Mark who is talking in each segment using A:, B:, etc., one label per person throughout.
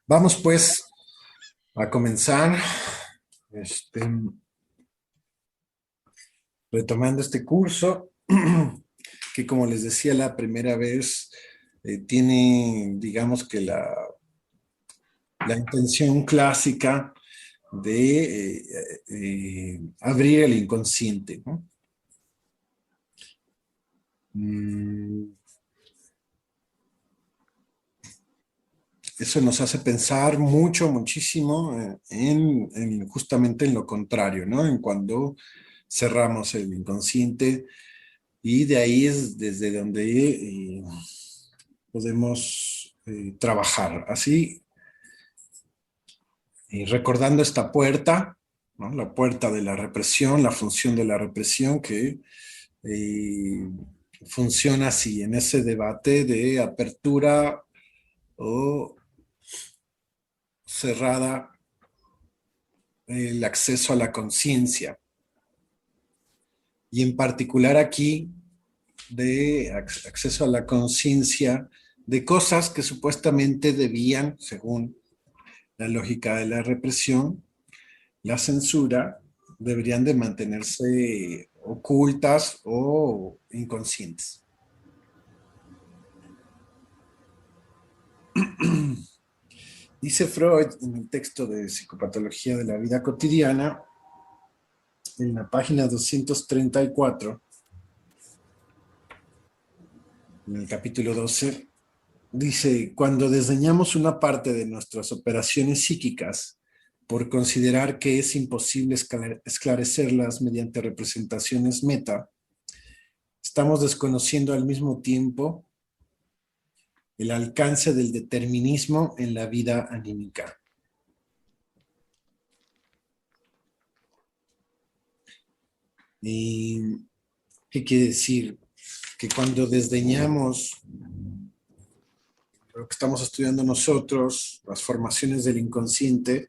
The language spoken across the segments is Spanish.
A: Vamos pues a comenzar, este, retomando este curso, que como les decía la primera vez, tiene, digamos que la intención clásica de abrir el inconsciente, ¿no? Mm, Eso nos hace pensar mucho, muchísimo justamente en lo contrario, ¿no? En cuando cerramos el inconsciente. Y de ahí es desde donde podemos trabajar. Así, recordando esta puerta, ¿no? La puerta de la represión, la función de la represión que eh, funciona así, en ese debate de apertura o cerrada, el acceso a la conciencia. Y en particular aquí, de acceso a la conciencia de cosas que supuestamente debían, según la lógica de la represión, la censura, deberían de mantenerse ocultas o inconscientes. Dice Freud en el texto de Psicopatología de la Vida Cotidiana, en la página 234, en el capítulo 12, dice, cuando desdeñamos una parte de nuestras operaciones psíquicas por considerar que es imposible esclarecerlas mediante representaciones meta, estamos desconociendo al mismo tiempo el alcance del determinismo en la vida anímica. ¿Y qué quiere decir? Que cuando desdeñamos lo que estamos estudiando nosotros, las formaciones del inconsciente,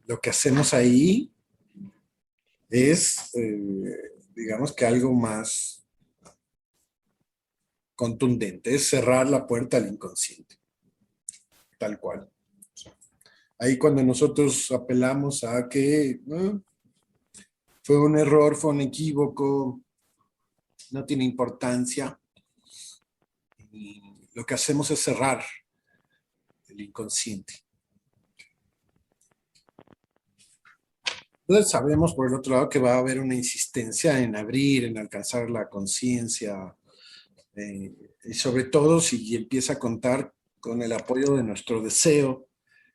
A: lo que hacemos ahí es, digamos que algo más contundente, es cerrar la puerta al inconsciente, tal cual. Ahí cuando nosotros apelamos a que fue un error, fue un equívoco, no tiene importancia, y lo que hacemos es cerrar el inconsciente. Entonces sabemos por el otro lado que va a haber una insistencia en abrir, en alcanzar la conciencia, eh, y sobre todo si empieza a contar con el apoyo de nuestro deseo,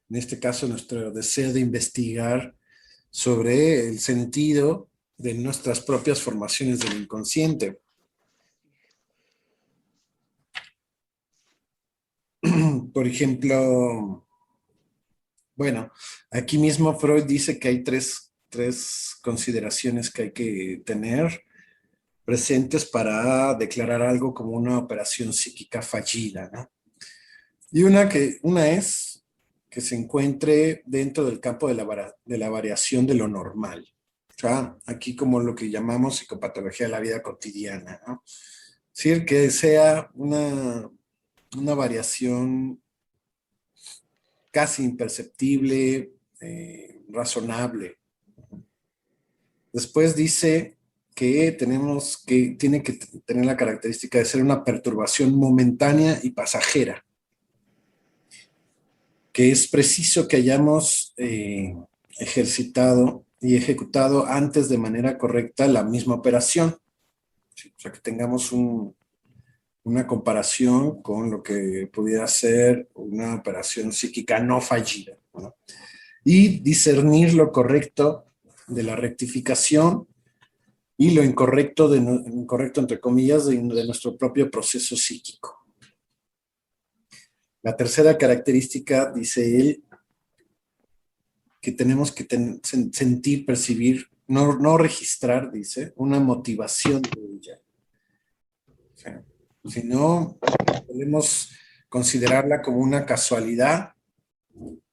A: en este caso nuestro deseo de investigar sobre el sentido de nuestras propias formaciones del inconsciente. Por ejemplo, bueno, aquí mismo Freud dice que hay tres consideraciones que hay que tener presentes para declarar algo como una operación psíquica fallida, ¿no? Y una es que se encuentre dentro del campo de la variación de lo normal. O sea, aquí como lo que llamamos psicopatología de la vida cotidiana, ¿no? Es decir, que sea una variación casi imperceptible, razonable. Después dice que tiene que tener la característica de ser una perturbación momentánea y pasajera, que es preciso que hayamos ejercitado y ejecutado antes de manera correcta la misma operación. ¿Sí? O sea, que tengamos una comparación con lo que pudiera ser una operación psíquica no fallida, ¿no? Y discernir lo correcto de la rectificación y lo incorrecto, incorrecto entre comillas, de nuestro propio proceso psíquico. La tercera característica, dice él, que tenemos que sentir, percibir, no registrar, dice, una motivación de ella. O sea, si no, podemos considerarla como una casualidad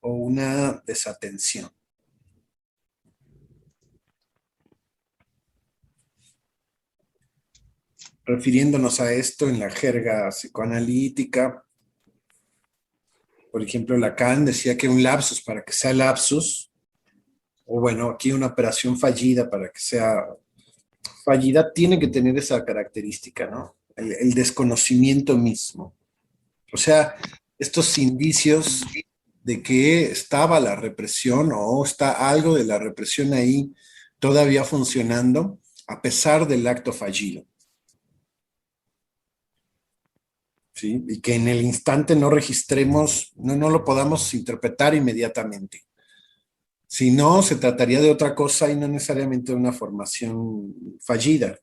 A: o una desatención. Refiriéndonos a esto en la jerga psicoanalítica, Por ejemplo, Lacan decía que un lapsus, para que sea lapsus, o bueno, aquí una operación fallida, para que sea fallida, tiene que tener esa característica, ¿no? El desconocimiento mismo. O sea, estos indicios de que estaba la represión o está algo de la represión ahí todavía funcionando a pesar del acto fallido. ¿Sí? Y que en el instante no registremos, no lo podamos interpretar inmediatamente. Si no, se trataría de otra cosa y no necesariamente de una formación fallida.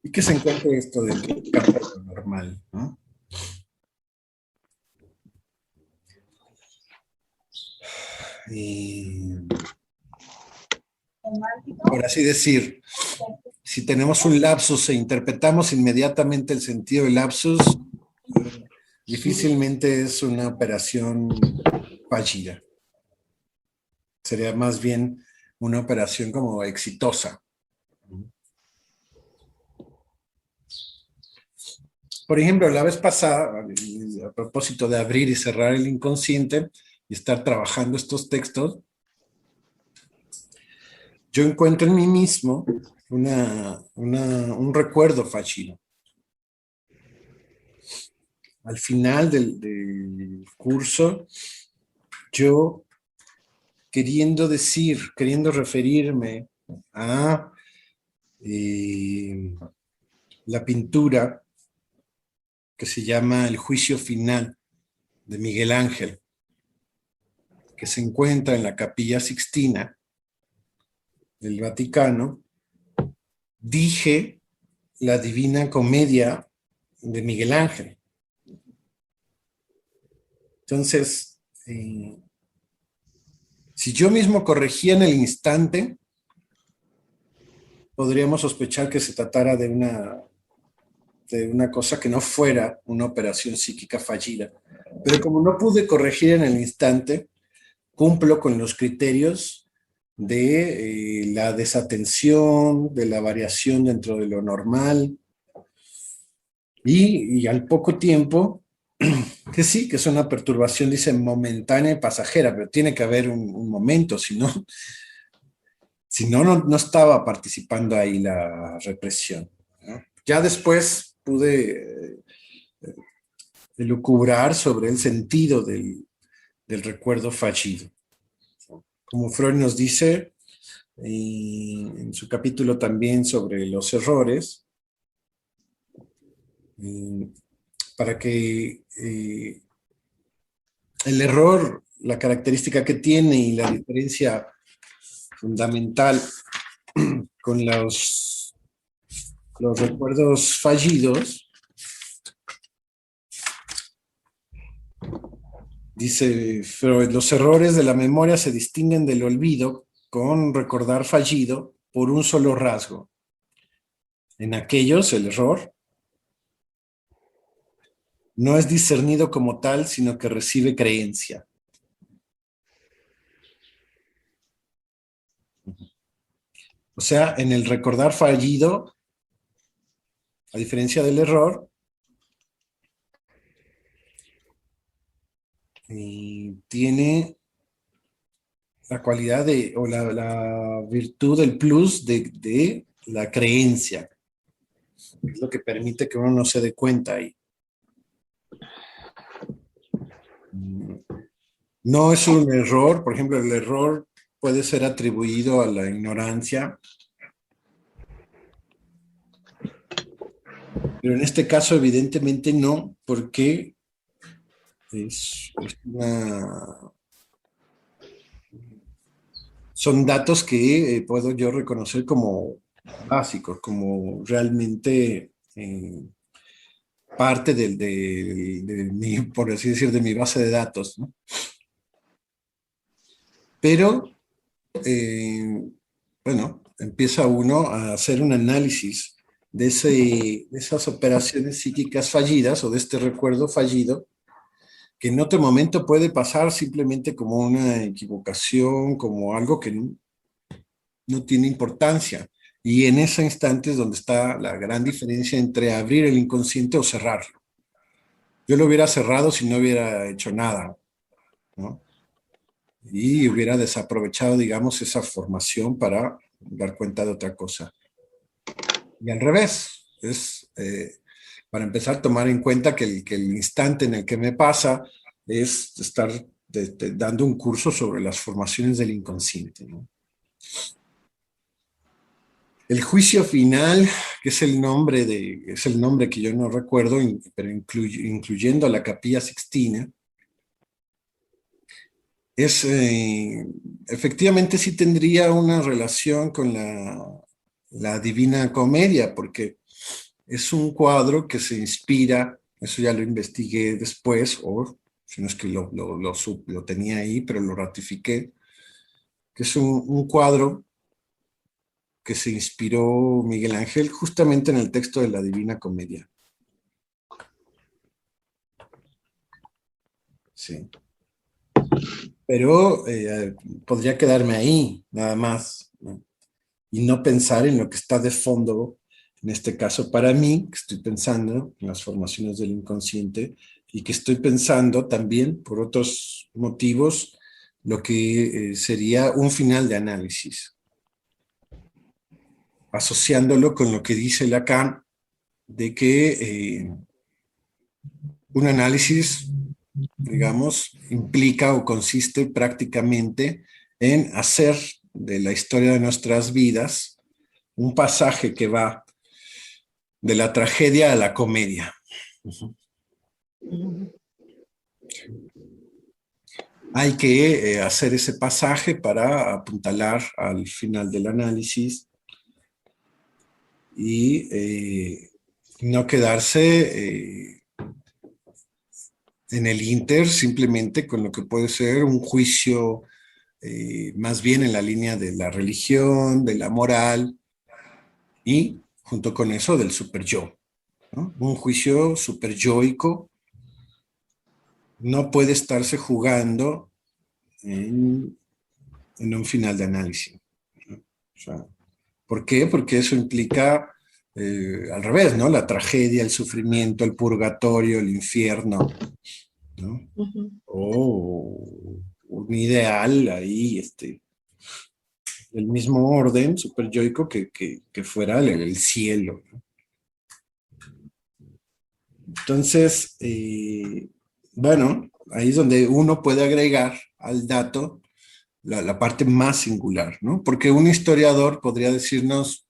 A: Y que se encuentre esto dentro del campo de lo normal, ¿no? Por así decir, si tenemos un lapsus e interpretamos inmediatamente el sentido del lapsus, difícilmente es una operación fallida. Sería más bien una operación como exitosa. Por ejemplo, la vez pasada, a propósito de abrir y cerrar el inconsciente y estar trabajando estos textos, yo encuentro en mí mismo un recuerdo fallido. Al final del curso, yo queriendo referirme a la pintura que se llama El juicio final de Miguel Ángel, que se encuentra en la Capilla Sixtina del Vaticano, dije la Divina Comedia de Miguel Ángel. Entonces, si yo mismo corregía en el instante, podríamos sospechar que se tratara de una cosa que no fuera una operación psíquica fallida. Pero como no pude corregir en el instante, cumplo con los criterios de la desatención, de la variación dentro de lo normal, y al poco tiempo, que sí, que es una perturbación, dice, momentánea y pasajera, pero tiene que haber un momento, no estaba participando ahí la represión, ¿no? Ya después pude elucubrar sobre el sentido del recuerdo fallido. Como Freud nos dice, en su capítulo también sobre los errores, para que el error, la característica que tiene y la diferencia fundamental con los recuerdos fallidos, dice Freud, los errores de la memoria se distinguen del olvido con recordar fallido por un solo rasgo. En aquellos, el error no es discernido como tal, sino que recibe creencia. O sea, en el recordar fallido, a diferencia del error, tiene la cualidad o la virtud, el plus de la creencia. Es lo que permite que uno no se dé cuenta ahí. No es un error, por ejemplo, el error puede ser atribuido a la ignorancia, pero en este caso evidentemente no, porque son datos que puedo yo reconocer como básicos, como realmente parte de mi, por así decir, de mi base de datos, ¿no? Pero, bueno, empieza uno a hacer un análisis de esas operaciones psíquicas fallidas o de este recuerdo fallido, que en otro momento puede pasar simplemente como una equivocación, como algo que no tiene importancia. Y en ese instante es donde está la gran diferencia entre abrir el inconsciente o cerrarlo. Yo lo hubiera cerrado si no hubiera hecho nada, ¿no? Y hubiera desaprovechado, digamos, esa formación para dar cuenta de otra cosa. Y al revés, es para empezar a tomar en cuenta que el instante en el que me pasa es estar dando un curso sobre las formaciones del inconsciente, ¿no? El juicio final, que es el nombre que yo no recuerdo, pero incluyendo a la Capilla Sixtina, es efectivamente sí tendría una relación con la Divina Comedia, porque es un cuadro que se inspira, eso ya lo investigué después, o si no es que lo tenía ahí, pero lo ratifiqué, que es un cuadro que se inspiró Miguel Ángel justamente en el texto de la Divina Comedia. Sí. Pero podría quedarme ahí, nada más, ¿no? Y no pensar en lo que está de fondo, en este caso para mí, que estoy pensando en las formaciones del inconsciente y que estoy pensando también, por otros motivos, lo que sería un final de análisis, asociándolo con lo que dice Lacan de que un análisis, digamos, implica o consiste prácticamente en hacer de la historia de nuestras vidas un pasaje que va de la tragedia a la comedia. Hay que hacer ese pasaje para apuntalar al final del análisis y no quedarse en el inter simplemente con lo que puede ser un juicio más bien en la línea de la religión, de la moral y junto con eso del superyo, ¿no? Un juicio superyoico no puede estarse jugando en, en un final de análisis, ¿no? O sea, ¿por qué? Porque eso implica al revés, ¿no? La tragedia, el sufrimiento, el purgatorio, el infierno, ¿no? O un ideal ahí, del mismo orden superyoico que fuera el cielo, ¿no? Entonces, bueno, ahí es donde uno puede agregar al dato la parte más singular, ¿no? Porque un historiador podría decirnos,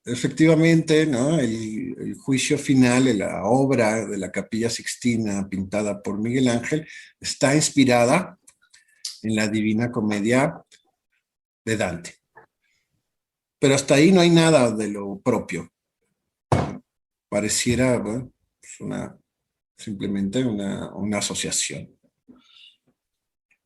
A: efectivamente, ¿no? El juicio final, la obra de la Capilla Sixtina pintada por Miguel Ángel está inspirada en la Divina Comedia de Dante. Pero hasta ahí no hay nada de lo propio. Pareciera, bueno, pues simplemente una asociación.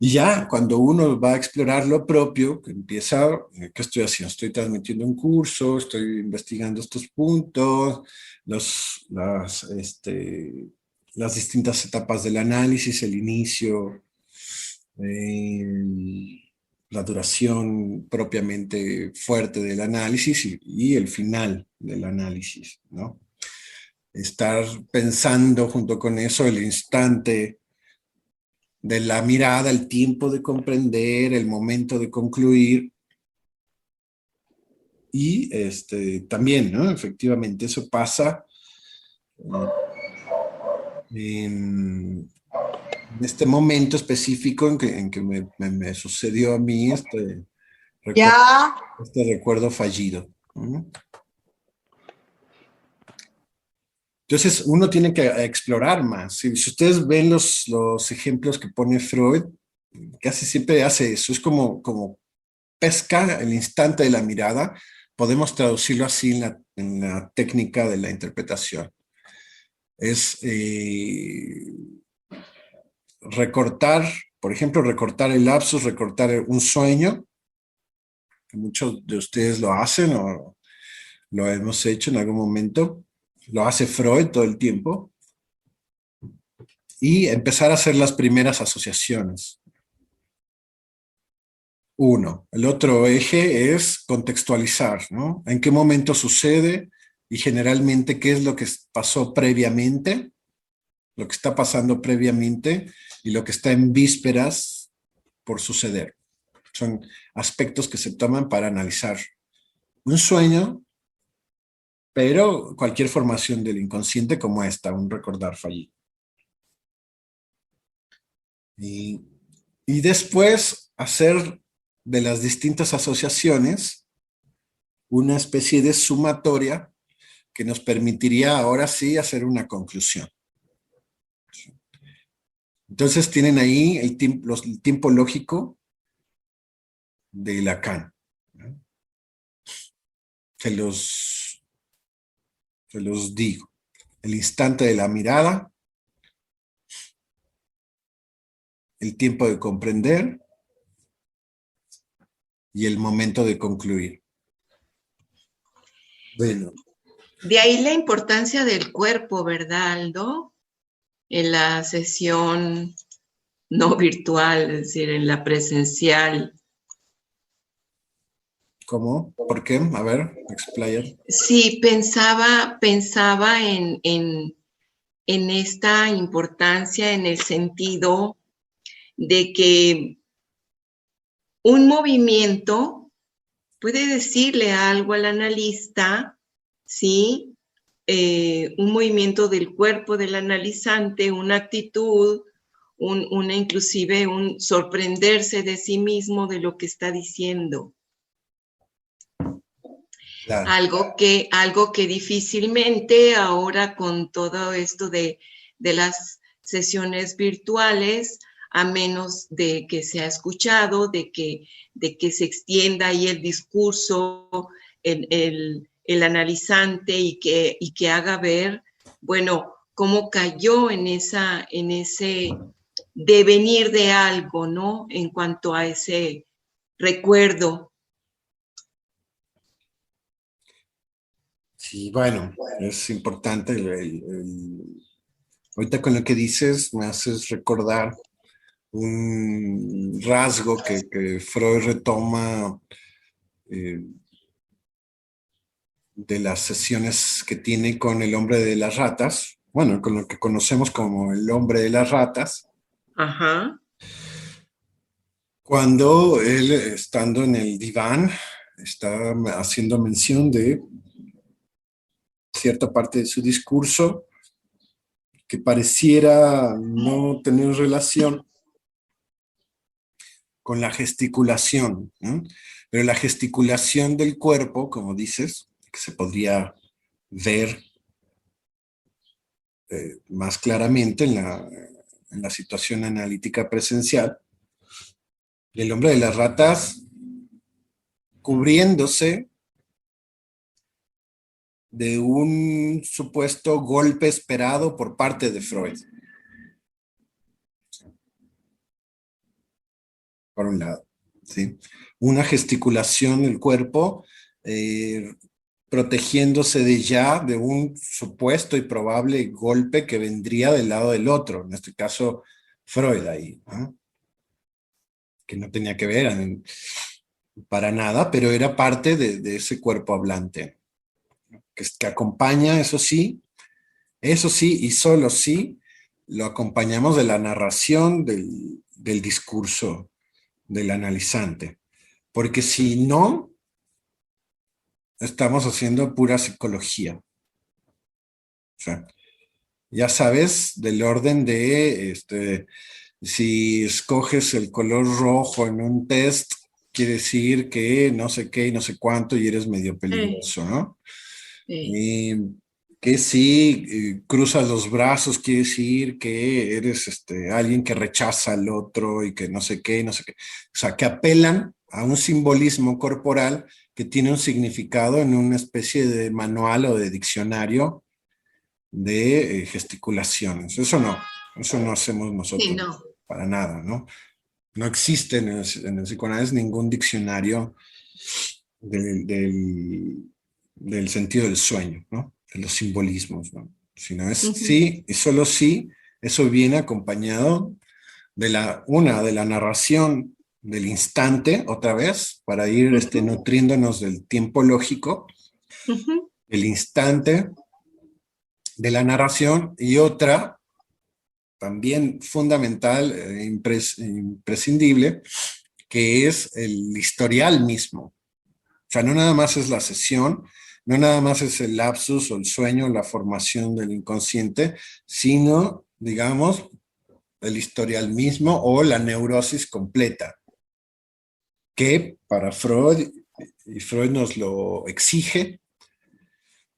A: Y ya, cuando uno va a explorar lo propio, que empieza, ¿qué estoy haciendo? Estoy transmitiendo un curso, estoy investigando estos puntos, las distintas etapas del análisis, el inicio, eh, la duración propiamente fuerte del análisis y el final del análisis, ¿no? Estar pensando junto con eso el instante de la mirada, el tiempo de comprender, el momento de concluir. Y también, ¿no? Efectivamente, eso pasa en este momento específico en que me sucedió a mí recuerdo,
B: Ya,
A: este recuerdo fallido, ¿no? Entonces, uno tiene que explorar más. Si ustedes ven los ejemplos que pone Freud, casi siempre hace eso. Es como pesca el instante de la mirada, podemos traducirlo así en la técnica de la interpretación. Es recortar, por ejemplo, recortar el lapsus, recortar un sueño, que muchos de ustedes lo hacen o lo hemos hecho en algún momento, lo hace Freud todo el tiempo, y empezar a hacer las primeras asociaciones. Uno. El otro eje es contextualizar, ¿no? ¿En qué momento sucede? Y generalmente, ¿qué es lo que pasó previamente? lo que está pasando previamente y lo que está en vísperas por suceder. Son aspectos que se toman para analizar un sueño, pero cualquier formación del inconsciente como esta, un recordar fallido. Y, y después hacer de las distintas asociaciones una especie de sumatoria que nos permitiría ahora sí hacer una conclusión. Entonces tienen ahí el tiempo lógico de Lacan. ¿No? Se los, se los digo. El instante de la mirada, el tiempo de comprender y el momento de concluir. Bueno.
B: De ahí la importancia del cuerpo, ¿verdad, Aldo? En la sesión no virtual, es decir, en la presencial.
A: ¿Cómo? ¿Por qué? A ver, explayer.
B: Sí, pensaba en esta importancia en el sentido de que un movimiento puede decirle algo al analista, ¿sí? Un movimiento del cuerpo del analizante, una actitud, inclusive un sorprenderse de sí mismo de lo que está diciendo.
A: Claro.
B: Algo que difícilmente ahora con todo esto de las sesiones virtuales, a menos de que sea escuchado, de que se extienda ahí el discurso, el analizante y que haga ver, bueno, cómo cayó en ese devenir de algo, ¿no? En cuanto a ese recuerdo.
A: Sí, bueno, es importante. Ahorita con lo que dices me haces recordar un rasgo que Freud retoma eh, de las sesiones que tiene con el hombre de las ratas, bueno, con lo que conocemos como el hombre de las ratas,
B: Ajá.
A: cuando él, estando en el diván, está haciendo mención de cierta parte de su discurso que pareciera no tener relación con la gesticulación, ¿no? Pero la gesticulación del cuerpo, como dices, que se podría ver más claramente en la situación analítica presencial, el hombre de las ratas cubriéndose de un supuesto golpe esperado por parte de Freud, por un lado, ¿sí? Una gesticulación del cuerpo eh, protegiéndose de un supuesto y probable golpe que vendría del lado del otro, en este caso Freud ahí, ¿no? Que no tenía que ver para nada, pero era parte de ese cuerpo hablante, que acompaña, eso sí, y solo sí, lo acompañamos de la narración del discurso del analizante, porque si no, estamos haciendo pura psicología. O sea, ya sabes, del orden de, si escoges el color rojo en un test, quiere decir que no sé qué y no sé cuánto y eres medio peligroso, ¿no? Y que si cruzas los brazos, quiere decir que eres alguien que rechaza al otro y que no sé qué, no sé qué. O sea, que apelan a un simbolismo corporal que tiene un significado en una especie de manual o de diccionario de gesticulaciones. Eso no hacemos
B: Sí,
A: nosotros
B: no.
A: para nada, ¿no? No existe en el psicoanálisis ningún diccionario del sentido del sueño, ¿no? De los simbolismos, ¿no? Sino es sí y solo sí, eso viene acompañado de de la narración del instante, otra vez, para ir nutriéndonos del tiempo lógico, el instante de la narración y otra también fundamental, imprescindible, que es el historial mismo. O sea, no nada más es la sesión, no nada más es el lapsus o el sueño, la formación del inconsciente, sino, digamos, el historial mismo o la neurosis completa, que para Freud, y Freud nos lo exige,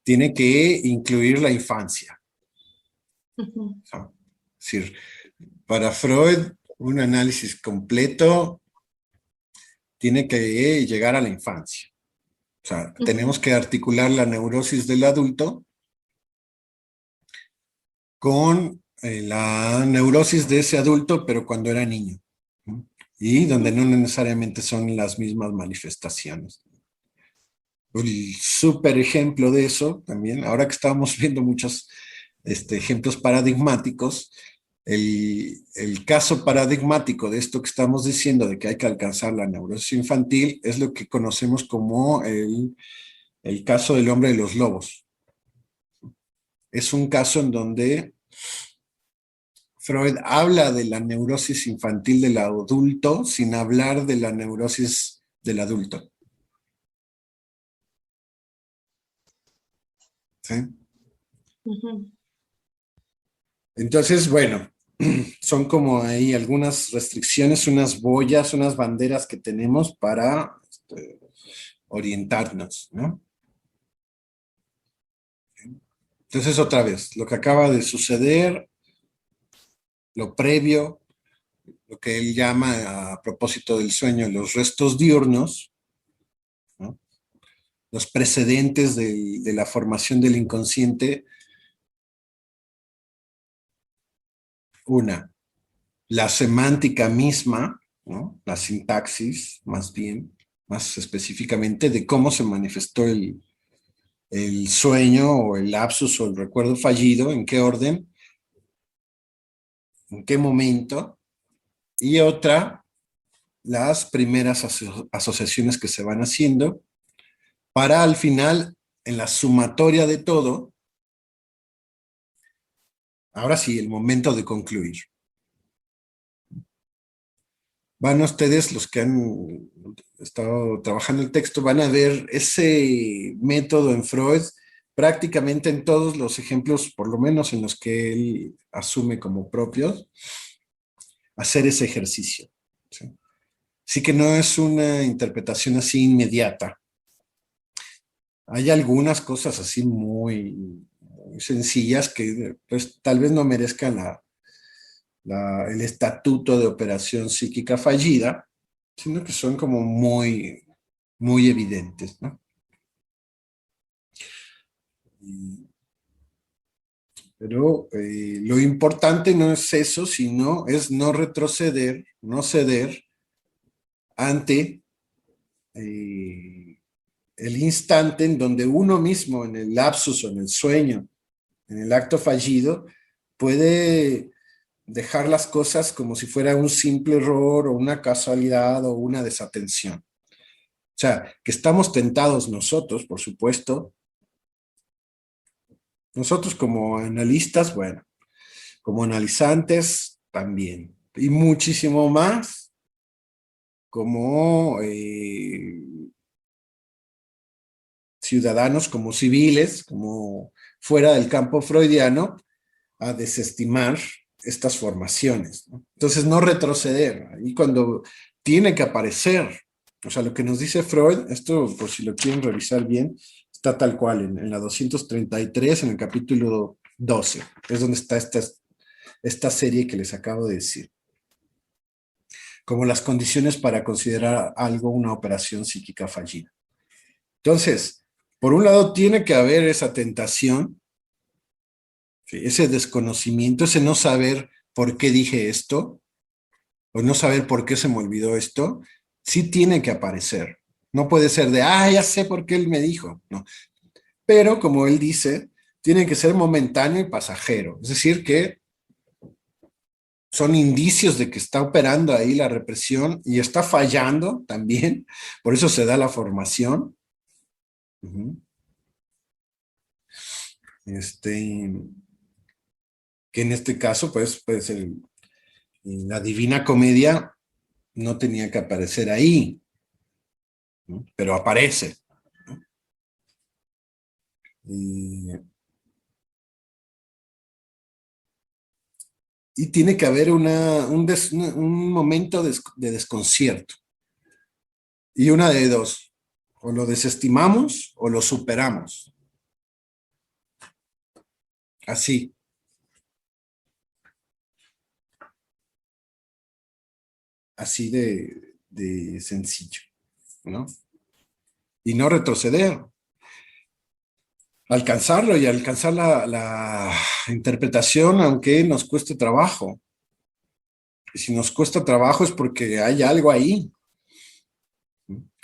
A: tiene que incluir la infancia.
B: Ujú,
A: ¿No? Es decir, para Freud, un análisis completo tiene que llegar a la infancia. O sea,
B: ujú,
A: tenemos que articular la neurosis del adulto con la neurosis de ese adulto, pero cuando era niño. ¿No? Y donde
B: ujú.
A: no necesariamente son las mismas manifestaciones. El súper ejemplo de eso también, ahora que estamos viendo muchos ejemplos paradigmáticos, el caso paradigmático de esto que estamos diciendo, de que hay que alcanzar la neurosis infantil, es lo que conocemos como el caso del hombre de los lobos. Es un caso en donde Freud habla de la neurosis infantil del adulto sin hablar de la neurosis del adulto. ¿Sí?
B: Ujú.
A: Entonces, bueno, son como ahí algunas restricciones, unas boyas, unas banderas que tenemos para orientarnos, ¿no? Entonces, otra vez, lo que acaba de suceder, lo previo, lo que él llama a propósito del sueño, los restos diurnos, ¿no? Los precedentes de la formación del inconsciente, una, la semántica misma, ¿no? La sintaxis, más bien, más específicamente, de cómo se manifestó el sueño o el lapsus o el recuerdo fallido, en qué orden, en qué momento, y otra, las primeras asociaciones que se van haciendo para al final, en la sumatoria de todo, ahora sí, el momento de concluir. Van ustedes, los que han estado trabajando el texto, van a ver ese método en Freud prácticamente en todos los ejemplos, por lo menos en los que él asume como propios, hacer ese ejercicio. ¿Sí? Así que no es una interpretación así inmediata. Hay algunas cosas así muy sencillas que pues tal vez no merezcan el estatuto de operación psíquica fallida, sino que son como muy evidentes, ¿no? Pero lo importante no es eso, sino es no retroceder, no ceder ante el instante en donde uno mismo, en el lapsus o en el sueño, en el acto fallido, puede dejar las cosas como si fuera un simple error o una casualidad o una desatención. O sea, que estamos tentados nosotros, por supuesto, nosotros como analistas, bueno, como analizantes también, y muchísimo más como ciudadanos, como civiles, como fuera del campo freudiano, a desestimar estas formaciones, ¿no? Entonces, no retroceder. Y cuando tiene que aparecer, o sea, lo que nos dice Freud, esto por si lo quieren revisar bien, está tal cual en la 233, en el capítulo 12, es donde está esta serie que les acabo de decir, como las condiciones para considerar algo una operación psíquica fallida. Entonces, por un lado, tiene que haber esa tentación, ¿sí? Ese desconocimiento, ese no saber por qué dije esto, o no saber por qué se me olvidó esto, sí tiene que aparecer. No puede ser de, ya sé por qué él me dijo. No. Pero, como él dice, tiene que ser momentáneo y pasajero. Es decir, que son indicios de que está operando ahí la represión y está fallando también. Por eso se da la formación. Uh -huh. que en este caso, pues en la Divina Comedia no tenía que aparecer ahí, ¿no? Pero aparece, ¿no? Y tiene que haber un momento de desconcierto. Y una de dos, o lo desestimamos o lo superamos. Así. Así de sencillo, ¿no? Y no retroceder. Alcanzarlo y alcanzar la interpretación, aunque nos cueste trabajo. Y si nos cuesta trabajo es porque hay algo ahí.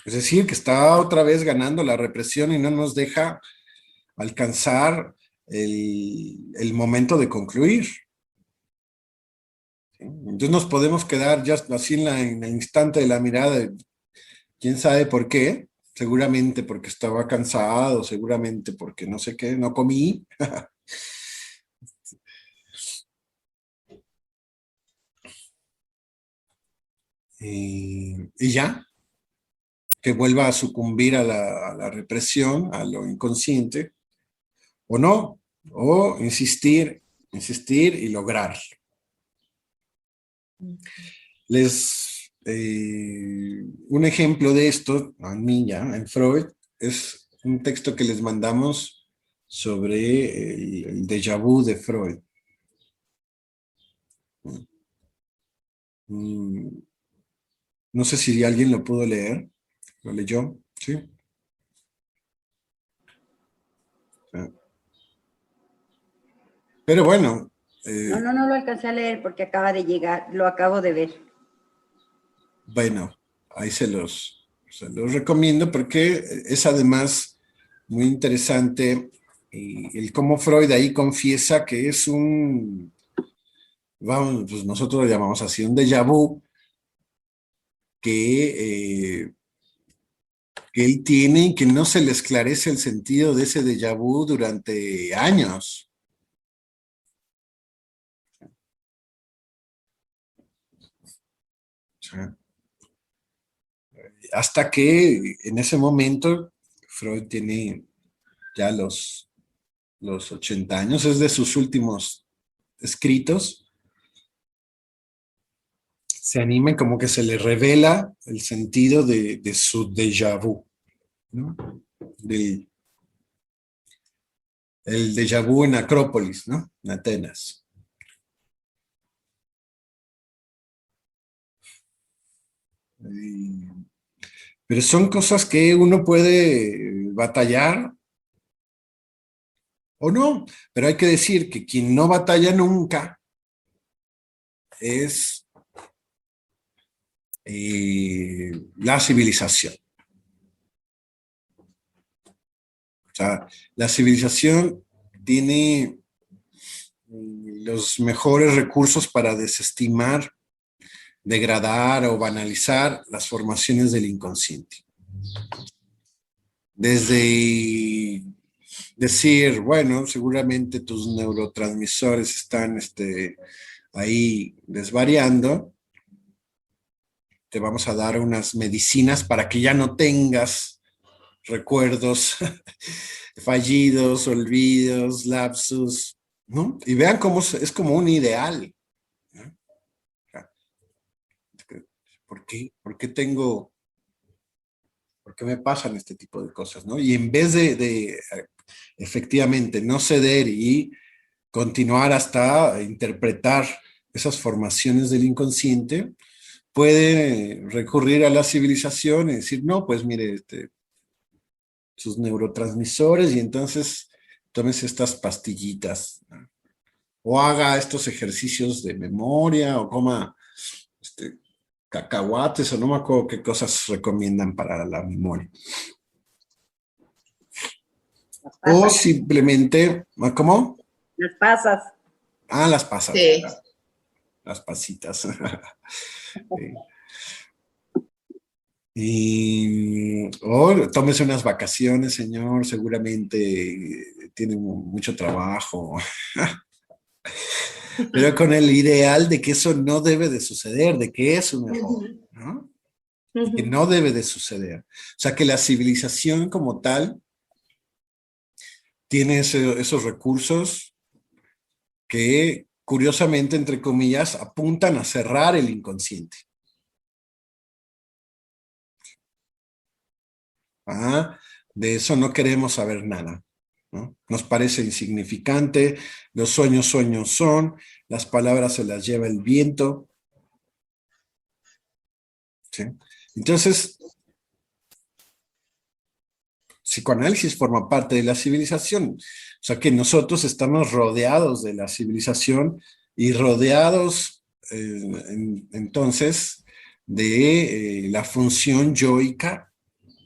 A: Es decir, que está otra vez ganando la represión y no nos deja alcanzar el momento de concluir. ¿Sí? Entonces nos podemos quedar ya así en el instante de la mirada, quién sabe por qué, seguramente porque estaba cansado, seguramente porque no sé qué, no comí. Y ya, que vuelva a sucumbir a la represión, a lo inconsciente, o no, o insistir, insistir y lograr. Un ejemplo de esto, a mí ya, en Freud, es un texto que les mandamos sobre el déjà vu de Freud. No sé si alguien lo pudo leer. ¿Lo leyó? Sí. Pero bueno.
C: No lo alcancé a leer porque acaba de llegar, lo acabo de ver.
A: Bueno, ahí se los recomiendo porque es además muy interesante el cómo Freud ahí confiesa que es vamos, pues nosotros lo llamamos así, un déjà vu que él tiene y que no se le esclarece el sentido de ese déjà vu durante años. O sea, hasta que en ese momento Freud tiene ya los 80 años, es de sus últimos escritos, se anima y como que se le revela el sentido de su déjà vu, ¿no? El déjà vu en Acrópolis, ¿no? En Atenas. Pero son cosas que uno puede batallar o no, pero hay que decir que quien no batalla nunca es la civilización. O sea, la civilización tiene los mejores recursos para desestimar, degradar o banalizar las formaciones del inconsciente. Desde decir, bueno, seguramente tus neurotransmisores están ahí desvariando, te vamos a dar unas medicinas para que ya no tengas recuerdos fallidos, olvidos, lapsus, ¿no? Y vean cómo es como un ideal, ¿no? ¿Por qué? ¿Por qué me pasan este tipo de cosas, ¿no? Y en vez de efectivamente no ceder y continuar hasta interpretar esas formaciones del inconsciente, puede recurrir a la civilización y decir, no, pues mire, sus neurotransmisores y entonces tómese estas pastillitas, ¿no? O haga estos ejercicios de memoria o coma cacahuates o no me acuerdo qué cosas recomiendan para la memoria. O simplemente, ¿cómo?
C: Las pasas.
A: Ah, las pasas.
B: Sí.
A: Las pasitas. O tómese unas vacaciones, señor, seguramente tiene mucho trabajo. pero con el ideal de que eso no debe de suceder, de que es un error, ¿no? Que no debe de suceder. O sea, que la civilización como tal tiene esos recursos que, curiosamente, entre comillas, apuntan a cerrar el inconsciente. ¿Ah? De eso no queremos saber nada, ¿no? Nos parece insignificante, los sueños sueños son, las palabras se las lleva el viento, ¿sí? Entonces, psicoanálisis forma parte de la civilización, o sea que nosotros estamos rodeados de la civilización y rodeados entonces de la función yoica.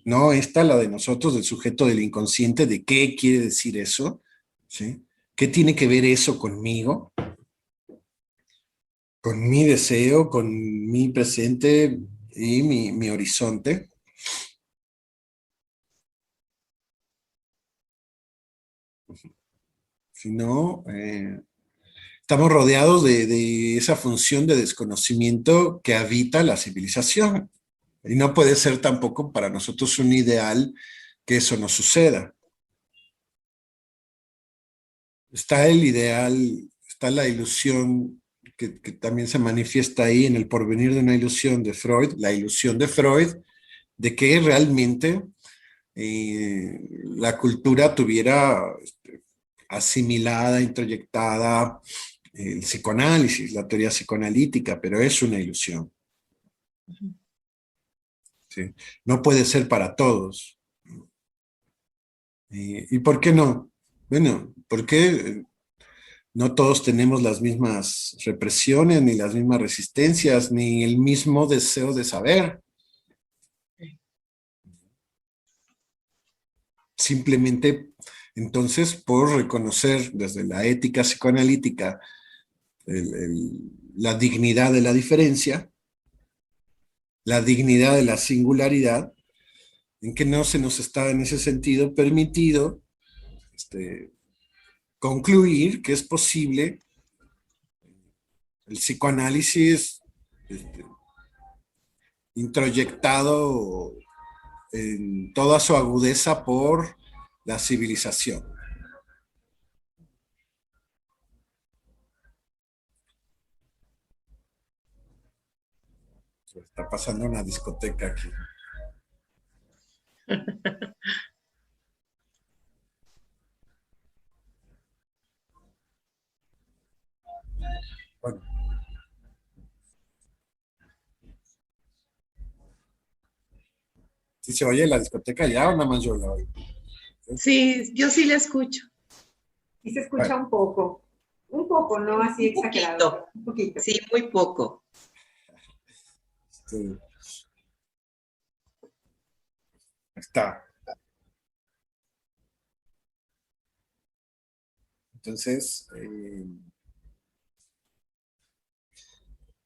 A: No, esta, la de nosotros, del sujeto del inconsciente, de qué quiere decir eso, ¿sí? ¿Qué tiene que ver eso conmigo? Con mi deseo, con mi presente y mi horizonte. Si no, estamos rodeados de esa función de desconocimiento que habita la civilización. Y no puede ser tampoco para nosotros un ideal que eso no suceda. Está el ideal, está la ilusión que también se manifiesta ahí en el porvenir de una ilusión de Freud, la ilusión de Freud, de que realmente la cultura tuviera asimilada, introyectada el psicoanálisis, la teoría psicoanalítica, pero es una ilusión. ¿Sí? No puede ser para todos. ¿Y por qué no? Bueno, porque no todos tenemos las mismas represiones, ni las mismas resistencias, ni el mismo deseo de saber. Simplemente, entonces, por reconocer desde la ética psicoanalítica la dignidad de la diferencia, la dignidad de la singularidad, en que no se nos está en ese sentido permitido concluir que es posible el psicoanálisis este, introyectado en toda su agudeza por la civilización. Está pasando una discoteca aquí. Bueno. ¿Sí se oye la discoteca ya o nada más yo la oigo?
B: Sí, yo sí la escucho.
C: Y se escucha un poco, no así exagerado. Un poquito.
B: Sí, muy poco.
A: Está. Entonces,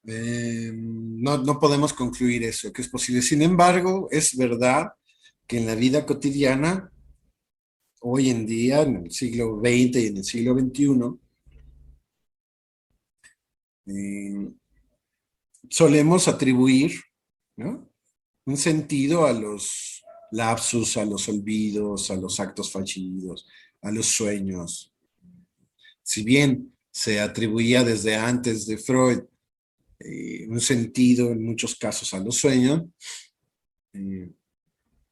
A: no podemos concluir eso, que es posible. Sin embargo, es verdad que en la vida cotidiana, hoy en día, en el siglo XX y en el siglo XXI, solemos atribuir, ¿no?, un sentido a los lapsus, a los olvidos, a los actos fallidos, a los sueños. Si bien se atribuía desde antes de Freud un sentido en muchos casos a los sueños,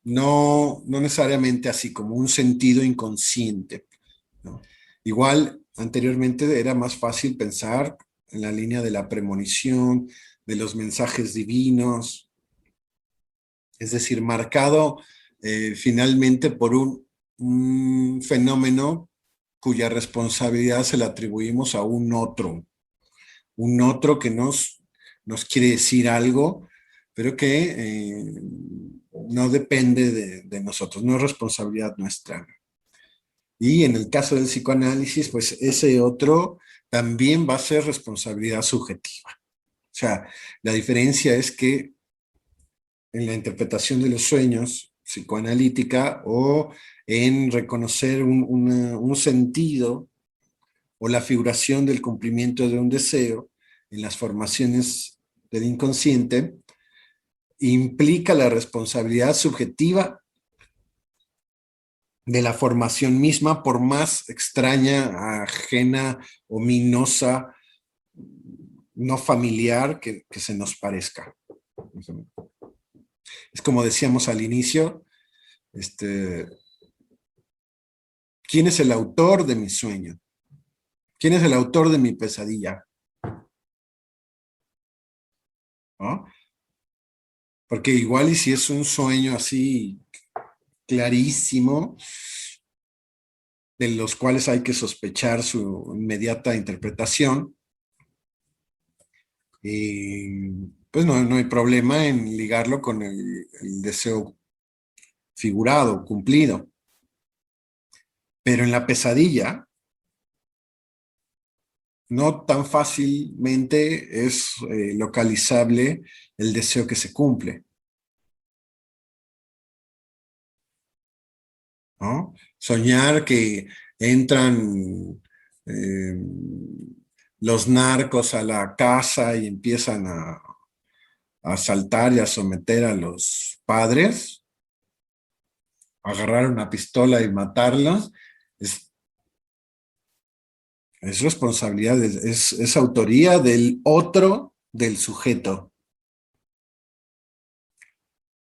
A: no necesariamente así como un sentido inconsciente, ¿no? Igual, anteriormente era más fácil pensar en la línea de la premonición, de los mensajes divinos, es decir, marcado finalmente por un fenómeno cuya responsabilidad se la atribuimos a un otro que nos quiere decir algo, pero que no depende de nosotros, no es responsabilidad nuestra. Y en el caso del psicoanálisis, pues ese otro también va a ser responsabilidad subjetiva. O sea, la diferencia es que en la interpretación de los sueños psicoanalítica o en reconocer un sentido o la figuración del cumplimiento de un deseo en las formaciones del inconsciente implica la responsabilidad subjetiva de la formación misma, por más extraña, ajena, ominosa, no familiar que se nos parezca. Es como decíamos al inicio, ¿quién es el autor de mi sueño? ¿Quién es el autor de mi pesadilla? ¿No? Porque igual y si es un sueño así clarísimo, de los cuales hay que sospechar su inmediata interpretación, y pues no hay problema en ligarlo con el deseo figurado, cumplido. Pero en la pesadilla, no tan fácilmente es localizable el deseo que se cumple, ¿no? Soñar que entran eh, los narcos a la casa y empiezan a asaltar y a someter a los padres, agarrar una pistola y matarlos, es, es responsabilidad, es autoría del otro, del sujeto.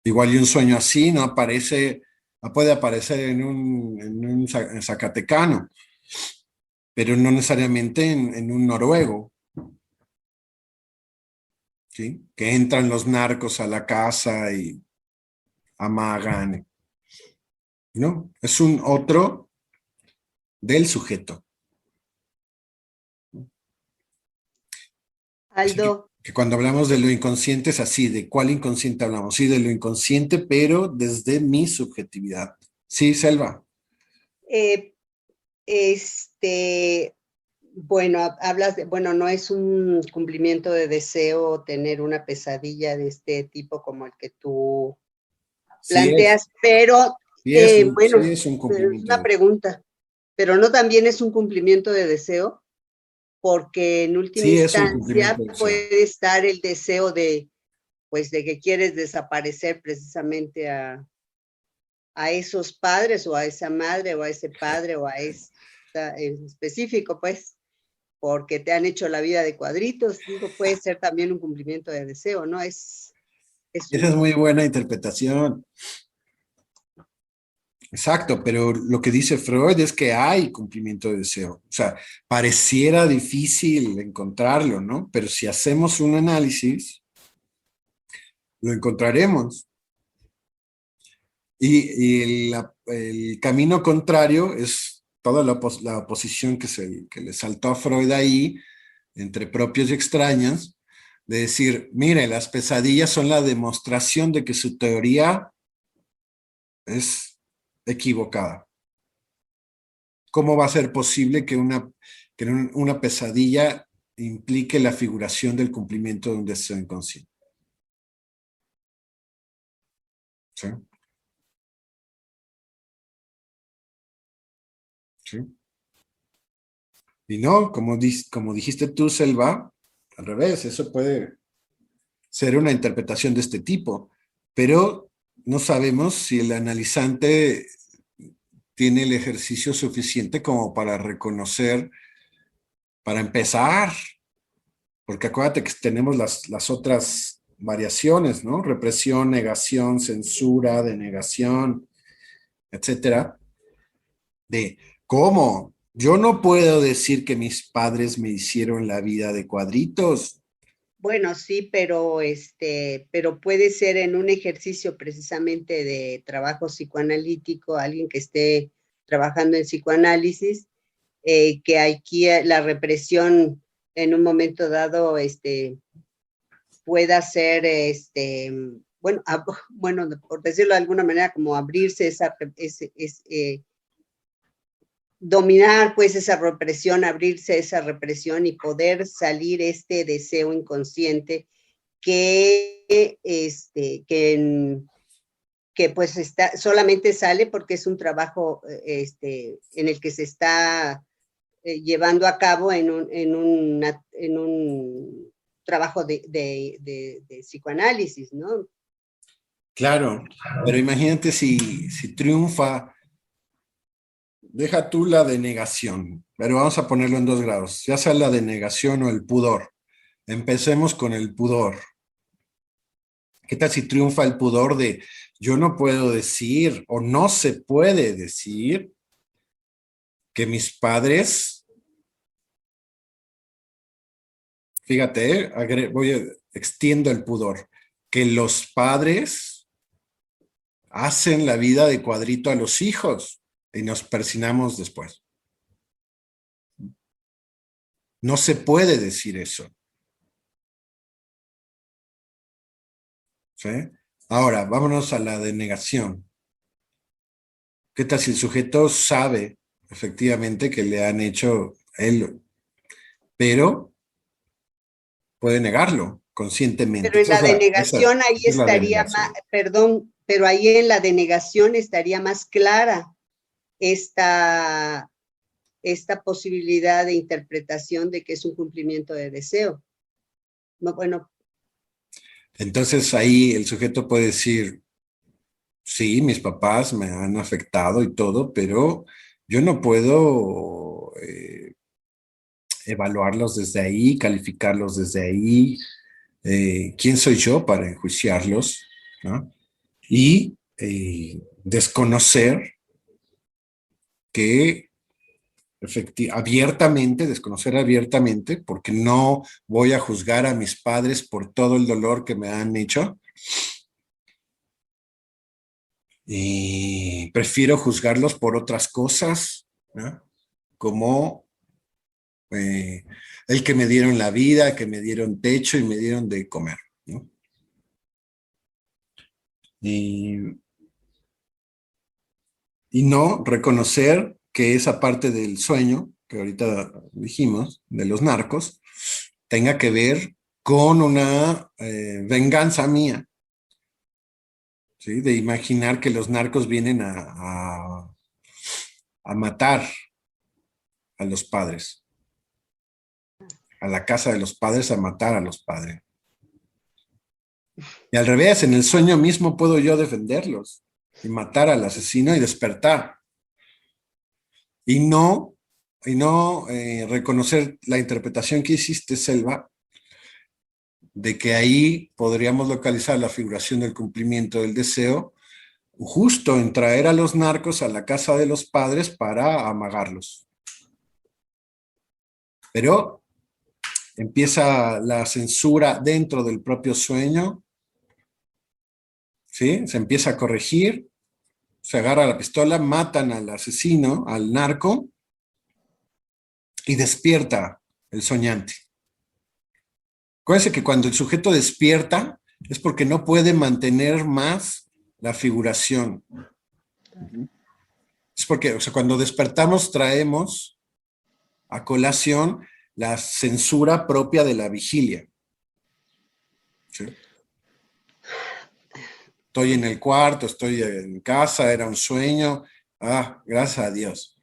A: Igual y un sueño así no aparece, no puede aparecer en un zacatecano, pero no necesariamente en un noruego, ¿sí? Que entran los narcos a la casa y amagan, ¿no? Es un otro del sujeto. Así
D: Aldo,
A: que cuando hablamos de lo inconsciente es así, ¿de cuál inconsciente hablamos? Sí, de lo inconsciente, pero desde mi subjetividad. Sí, Selva.
D: eh, este, bueno, hablas de, bueno, no es un cumplimiento de deseo tener una pesadilla de este tipo como el que tú
A: Sí es,
D: planteas, pero
A: sí
D: bueno,
A: es un
D: es
A: cumplimiento.
D: una pregunta, pero no también es un cumplimiento de deseo, porque en última
A: Sí es un
D: instancia
A: cumplimiento del deseo.
D: puede estar el deseo de, pues, de que quieres desaparecer precisamente a esos padres o a esa madre o a ese padre o a esta en específico, pues, porque te han hecho la vida de cuadritos, digo, puede ser también un cumplimiento de deseo, ¿no? Es
A: Esa es
D: un,
A: muy buena interpretación. Exacto, pero lo que dice Freud es que hay cumplimiento de deseo. O sea, pareciera difícil encontrarlo, ¿no? Pero si hacemos un análisis, lo encontraremos. Y el camino contrario es toda la oposición que le saltó a Freud ahí, entre propios y extraños, de decir, mire, las pesadillas son la demostración de que su teoría es equivocada. ¿Cómo va a ser posible que una pesadilla implique la figuración del cumplimiento de un deseo inconsciente? ¿Sí? ¿Sí? Y no, como dijiste tú, Selva, al revés, eso puede ser una interpretación de este tipo, pero no sabemos si el analizante tiene el ejercicio suficiente como para reconocer, para empezar, porque acuérdate que tenemos las otras variaciones, ¿no? Represión, negación, censura, denegación, etcétera, de cómo yo no puedo decir que mis padres me hicieron la vida de cuadritos.
D: bueno, sí, pero puede ser en un ejercicio precisamente de trabajo psicoanalítico, alguien que esté trabajando en psicoanálisis, que aquí la represión en un momento dado, pueda ser, bueno, bueno, por decirlo de alguna manera, como abrirse dominar pues esa represión, abrirse esa represión y poder salir este deseo inconsciente que, que pues solamente sale porque es un trabajo en el que se está llevando a cabo en un trabajo de psicoanálisis, ¿no?
A: Claro, pero imagínate si triunfa, deja tú la denegación, pero vamos a ponerlo en 2 grados, ya sea la denegación o el pudor. Empecemos con el pudor. ¿Qué tal si triunfa el pudor de yo no puedo decir o no se puede decir que mis padres, fíjate, extiendo el pudor, que los padres hacen la vida de cuadrito a los hijos y nos persinamos después. No se puede decir eso. ¿Sí? Ahora, vámonos a la denegación. ¿Qué tal si el sujeto sabe efectivamente que le han hecho él, pero puede negarlo conscientemente?
D: Pero en la denegación ahí
A: esa es la
D: estaría
A: denegación.
D: más, perdón, pero ahí en la denegación estaría más clara esta posibilidad de interpretación de que es un cumplimiento de deseo. No, bueno.
A: Entonces ahí el sujeto puede decir, sí, mis papás me han afectado y todo, pero yo no puedo evaluarlos desde ahí, calificarlos desde ahí. ¿Quién soy yo para enjuiciarlos? ¿No? Y desconocer que desconocer abiertamente, porque no voy a juzgar a mis padres por todo el dolor que me han hecho. Y prefiero juzgarlos por otras cosas, ¿no? Como el que me dieron la vida, que me dieron techo y me dieron de comer, ¿no? Y no reconocer que esa parte del sueño, que ahorita dijimos, de los narcos, tenga que ver con una venganza mía, ¿sí? De imaginar que los narcos vienen a matar a los padres, a la casa de los padres a matar a los padres. Y al revés, en el sueño mismo puedo yo defenderlos y matar al asesino y despertar. Y no reconocer la interpretación que hiciste, Selva, de que ahí podríamos localizar la figuración del cumplimiento del deseo, justo en traer a los narcos a la casa de los padres para amagarlos. Pero empieza la censura dentro del propio sueño, ¿sí? Se empieza a corregir, se agarra la pistola, matan al asesino, al narco, y despierta el soñante. Acuérdense que cuando el sujeto despierta es porque no puede mantener más la figuración. Es porque, o sea, cuando despertamos traemos a colación la censura propia de la vigilia. ¿Sí? Estoy en el cuarto, estoy en casa, era un sueño. Ah, gracias a Dios.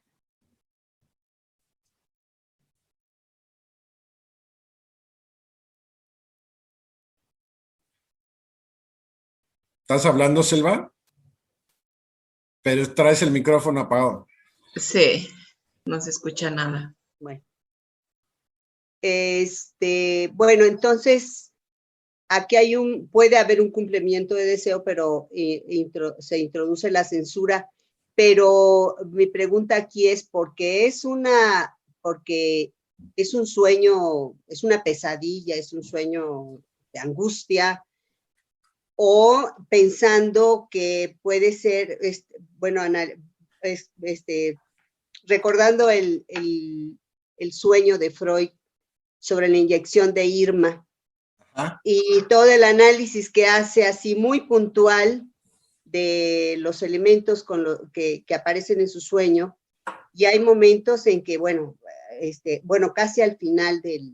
A: ¿Estás hablando, Selva? Pero traes el micrófono apagado.
B: Sí, no se escucha nada.
D: Bueno. Bueno, entonces, aquí puede haber un cumplimiento de deseo, pero se introduce la censura. Pero mi pregunta aquí es, porque es un sueño, es una pesadilla, es un sueño de angustia, o pensando que puede ser, bueno, recordando el sueño de Freud sobre la inyección de Irma. Ajá. Y todo el análisis que hace así muy puntual de los elementos que aparecen en su sueño, y hay momentos en que, bueno, casi al final de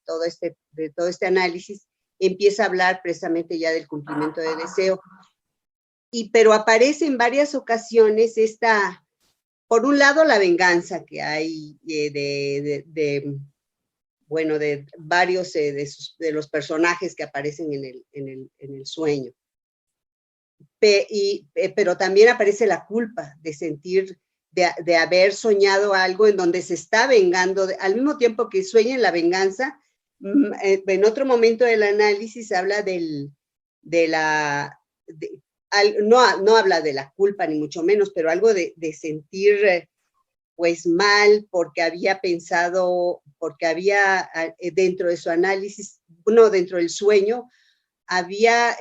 D: todo este análisis, empieza a hablar precisamente ya del cumplimiento de deseo. Pero aparece en varias ocasiones por un lado, la venganza que hay bueno, de varios de los personajes que aparecen en el sueño. Pero también aparece la culpa de sentir, de haber soñado algo en donde se está vengando, al mismo tiempo que sueña en la venganza. En otro momento del análisis habla no habla de la culpa ni mucho menos, pero algo de sentir pues mal porque había pensado, porque había dentro de su análisis, no, dentro del sueño, había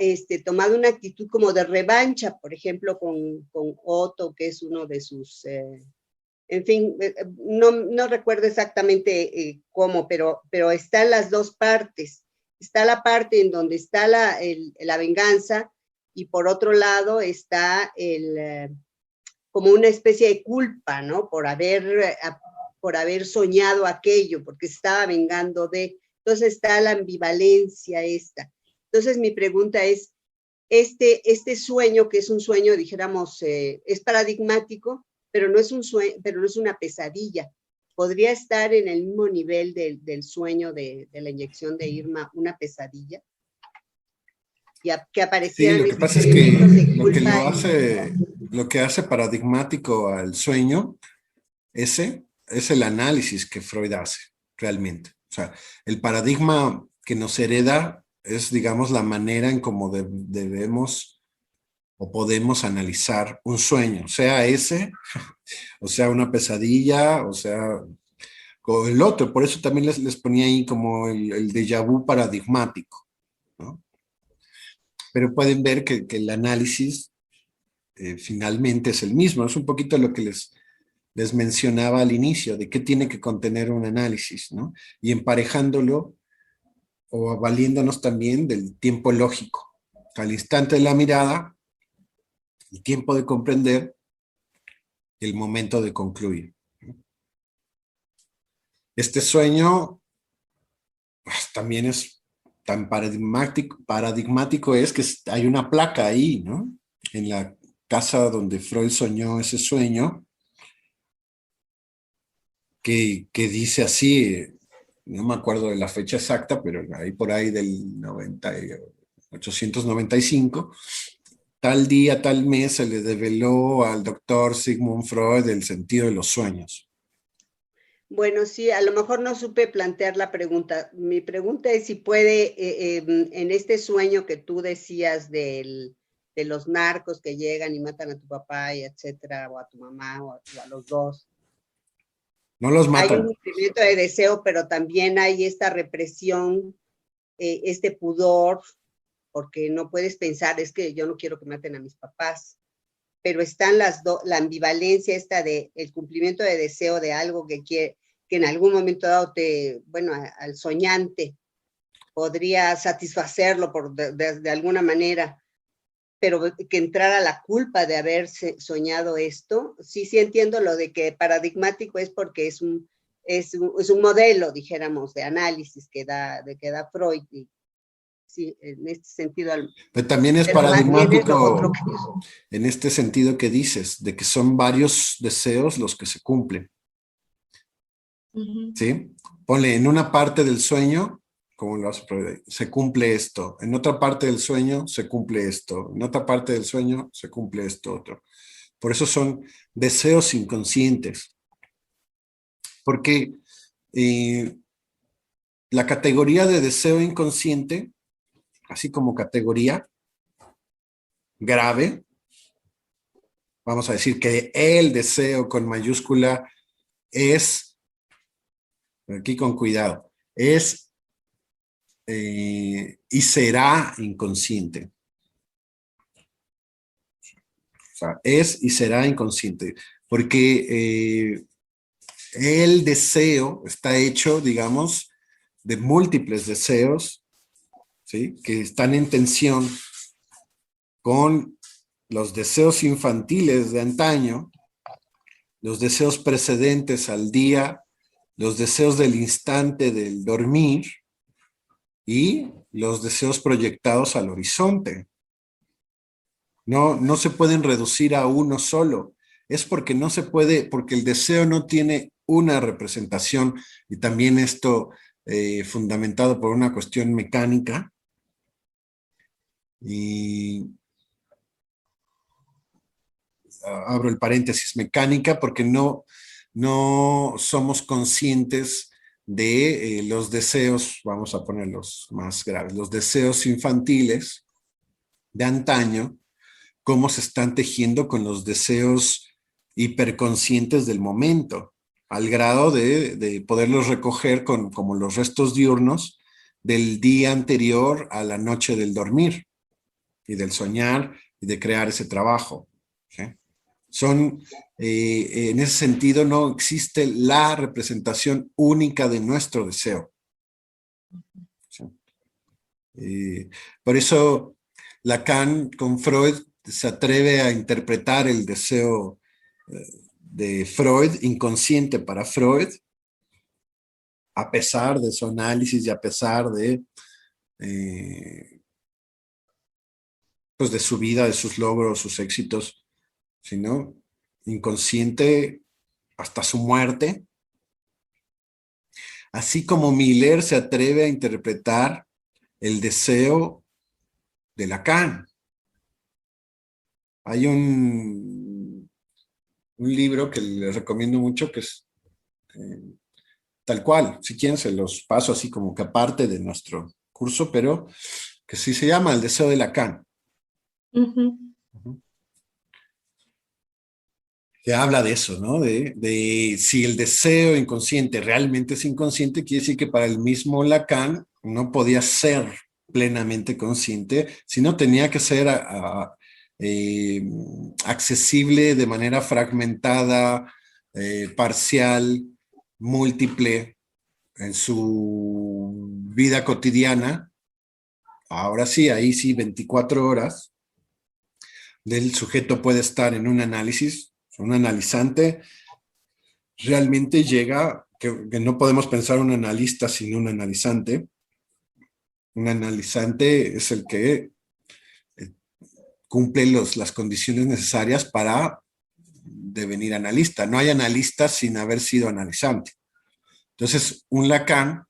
D: tomado una actitud como de revancha, por ejemplo, con Otto, que es uno de sus, en fin, no recuerdo exactamente cómo, pero están las dos partes. Está la parte en donde está la venganza, y por otro lado está como una especie de culpa, ¿no? Por haber soñado aquello, porque estaba vengando de. Entonces está la ambivalencia esta. Entonces mi pregunta es, este sueño, que es un sueño, dijéramos, es paradigmático, pero no es un sueño, pero no es una pesadilla. ¿Podría estar en el mismo nivel del sueño de la inyección de Irma una pesadilla? Que aparecieran.
A: Sí, lo que pasa es que lo que hace paradigmático al sueño, ese es el análisis que Freud hace realmente. O sea, el paradigma que nos hereda es, digamos, la manera en cómo debemos o podemos analizar un sueño, sea ese, o sea una pesadilla, o sea o el otro. Por eso también les ponía ahí como el déjà vu paradigmático, ¿no? Pero pueden ver que el análisis finalmente es el mismo. Es un poquito lo que les mencionaba al inicio, de qué tiene que contener un análisis, ¿no? Y emparejándolo o valiéndonos también del tiempo lógico. Al instante de la mirada, el tiempo de comprender y el momento de concluir. Este sueño pues, también es tan paradigmático es que hay una placa ahí, ¿no? En la casa donde Freud soñó ese sueño, que dice así, no me acuerdo de la fecha exacta, pero ahí por ahí del 895, tal día, tal mes se le develó al doctor Sigmund Freud el sentido de los sueños.
D: Bueno, sí, a lo mejor no supe plantear la pregunta. Mi pregunta es si puede, en este sueño que tú decías de los narcos que llegan y matan a tu papá, y etcétera, o a tu mamá, o a los dos.
A: No los matan.
D: Hay un cumplimiento de deseo, pero también hay esta represión, este pudor, porque no puedes pensar, es que yo no quiero que maten a mis papás. Pero están la ambivalencia esta de el cumplimiento de deseo de algo que en algún momento dado al soñante podría satisfacerlo de alguna manera, pero que entrara la culpa de haber soñado esto. Sí entiendo lo de que paradigmático es porque es un modelo, dijéramos, de análisis que da Freud. Y, sí, en este sentido.
A: Pero también es paradigmático en este sentido que dices, de que son varios deseos los que se cumplen. ¿Sí? Ponle en una parte del sueño, como lo hace Freud, se cumple esto. En otra parte del sueño se cumple esto. En otra parte del sueño se cumple esto otro. Por eso son deseos inconscientes. Porque la categoría de deseo inconsciente, así como categoría grave, vamos a decir que el deseo con mayúscula es, aquí con cuidado, es y será inconsciente. O sea, es y será inconsciente, porque el deseo está hecho, digamos, de múltiples deseos, ¿sí? Que están en tensión con los deseos infantiles de antaño, los deseos precedentes al día, los deseos del instante del dormir y los deseos proyectados al horizonte. No se pueden reducir a uno solo. es porque no se puede, porque el deseo no tiene una representación, y también esto fundamentado por una cuestión mecánica. Y abro el paréntesis, mecánica, porque no somos conscientes de los deseos, vamos a ponerlos más graves, los deseos infantiles de antaño, cómo se están tejiendo con los deseos hiperconscientes del momento, al grado de poderlos recoger como los restos diurnos del día anterior a la noche del dormir y del soñar y de crear ese trabajo. ¿Sí? En ese sentido, no existe la representación única de nuestro deseo. ¿Sí? Por eso Lacan con Freud se atreve a interpretar el deseo de Freud, inconsciente para Freud, a pesar de su análisis y a pesar pues de su vida, de sus logros, sus éxitos, sino inconsciente hasta su muerte. Así como Miller se atreve a interpretar el deseo de Lacan. Hay un libro que les recomiendo mucho que es tal cual, si quieren se los paso así como que aparte de nuestro curso, pero que sí se llama El deseo de Lacan. Que habla de eso, ¿no? De si el deseo inconsciente realmente es inconsciente, quiere decir que para el mismo Lacan no podía ser plenamente consciente, sino tenía que ser accesible de manera fragmentada, parcial, múltiple en su vida cotidiana. Ahora sí, ahí sí, 24 horas del sujeto puede estar en un análisis. Un analizante realmente llega, que no podemos pensar un analista sin un analizante. Un analizante es el que cumple las condiciones necesarias para devenir analista. No hay analista sin haber sido analizante. Entonces, un Lacan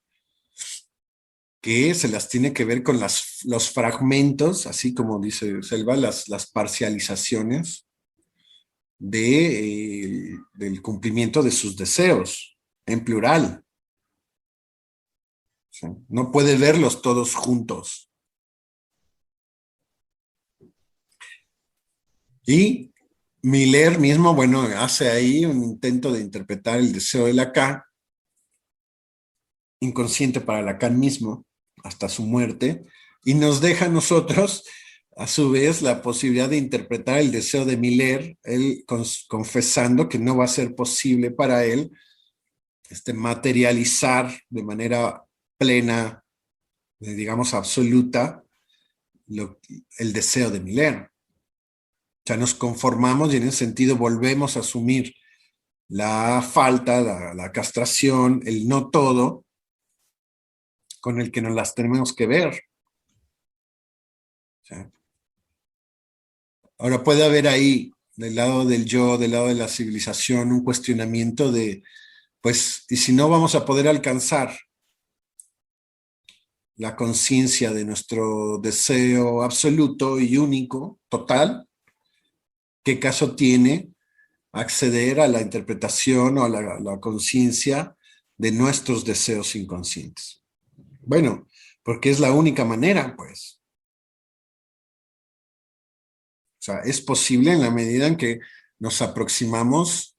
A: que se las tiene que ver con los fragmentos, así como dice Selva, las parcializaciones del cumplimiento de sus deseos, en plural. ¿Sí? No puede verlos todos juntos. Y Miller mismo, bueno, hace ahí un intento de interpretar el deseo de Lacan, inconsciente para Lacan mismo, hasta su muerte, y nos deja a nosotros, a su vez, la posibilidad de interpretar el deseo de Miller, él confesando que no va a ser posible para él materializar de manera plena, digamos absoluta, el deseo de Miller. O sea, nos conformamos y en ese sentido volvemos a asumir la falta, la castración, el no todo, con el que nos las tenemos que ver. O sea, ahora puede haber ahí, del lado del yo, del lado de la civilización, un cuestionamiento de, pues, ¿y si no vamos a poder alcanzar la conciencia de nuestro deseo absoluto y único, total? ¿Qué caso tiene acceder a la interpretación o a la conciencia de nuestros deseos inconscientes? Bueno, porque es la única manera, pues. O sea, es posible en la medida en que nos aproximamos,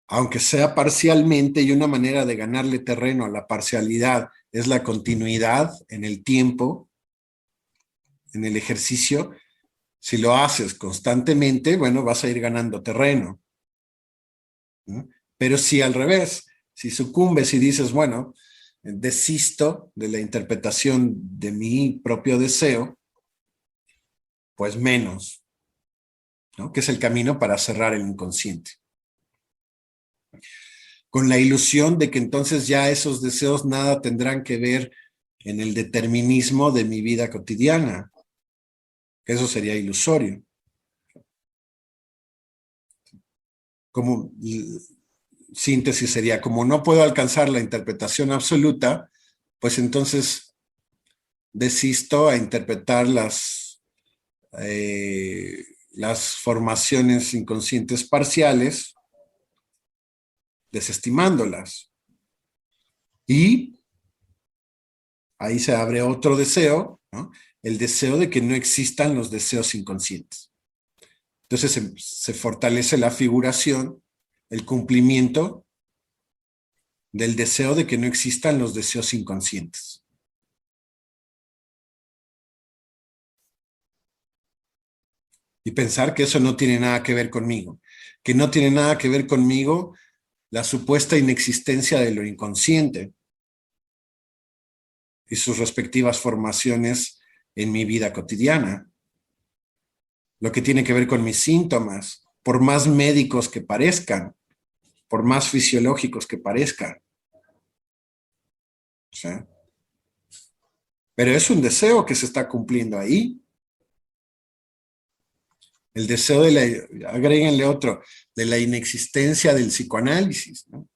A: aunque sea parcialmente, y una manera de ganarle terreno a la parcialidad es la continuidad en el tiempo, en el ejercicio. Si lo haces constantemente, bueno, vas a ir ganando terreno. ¿No? Pero si al revés, si sucumbes y dices, bueno, desisto de la interpretación de mi propio deseo, pues menos, ¿no? Que es el camino para cerrar el inconsciente. Con la ilusión de que entonces ya esos deseos nada tendrán que ver en el determinismo de mi vida cotidiana. Eso sería ilusorio. como síntesis sería, como no puedo alcanzar la interpretación absoluta, pues entonces desisto a interpretar las formaciones inconscientes parciales, desestimándolas. Y ahí se abre otro deseo, ¿no? El deseo de que no existan los deseos inconscientes. Entonces se fortalece la figuración, el cumplimiento del deseo de que no existan los deseos inconscientes. Y pensar que eso no tiene nada que ver conmigo, que no tiene nada que ver conmigo la supuesta inexistencia de lo inconsciente y sus respectivas formaciones en mi vida cotidiana. Lo que tiene que ver con mis síntomas, por más médicos que parezcan, por más fisiológicos que parezcan. ¿Sí? Pero es un deseo que se está cumpliendo ahí. El deseo agréguenle otro, de la inexistencia del psicoanálisis, ¿no?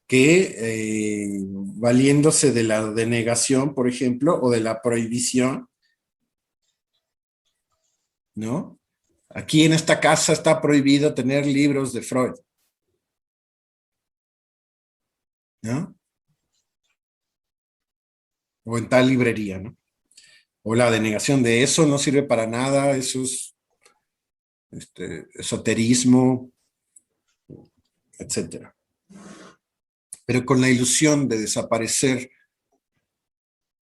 A: Que valiéndose de la denegación, por ejemplo, o de la prohibición, ¿no? Aquí en esta casa está prohibido tener libros de Freud, ¿no? O en tal librería, ¿no? O la denegación de eso no sirve para nada, eso es esoterismo, etcétera. Pero con la ilusión de desaparecer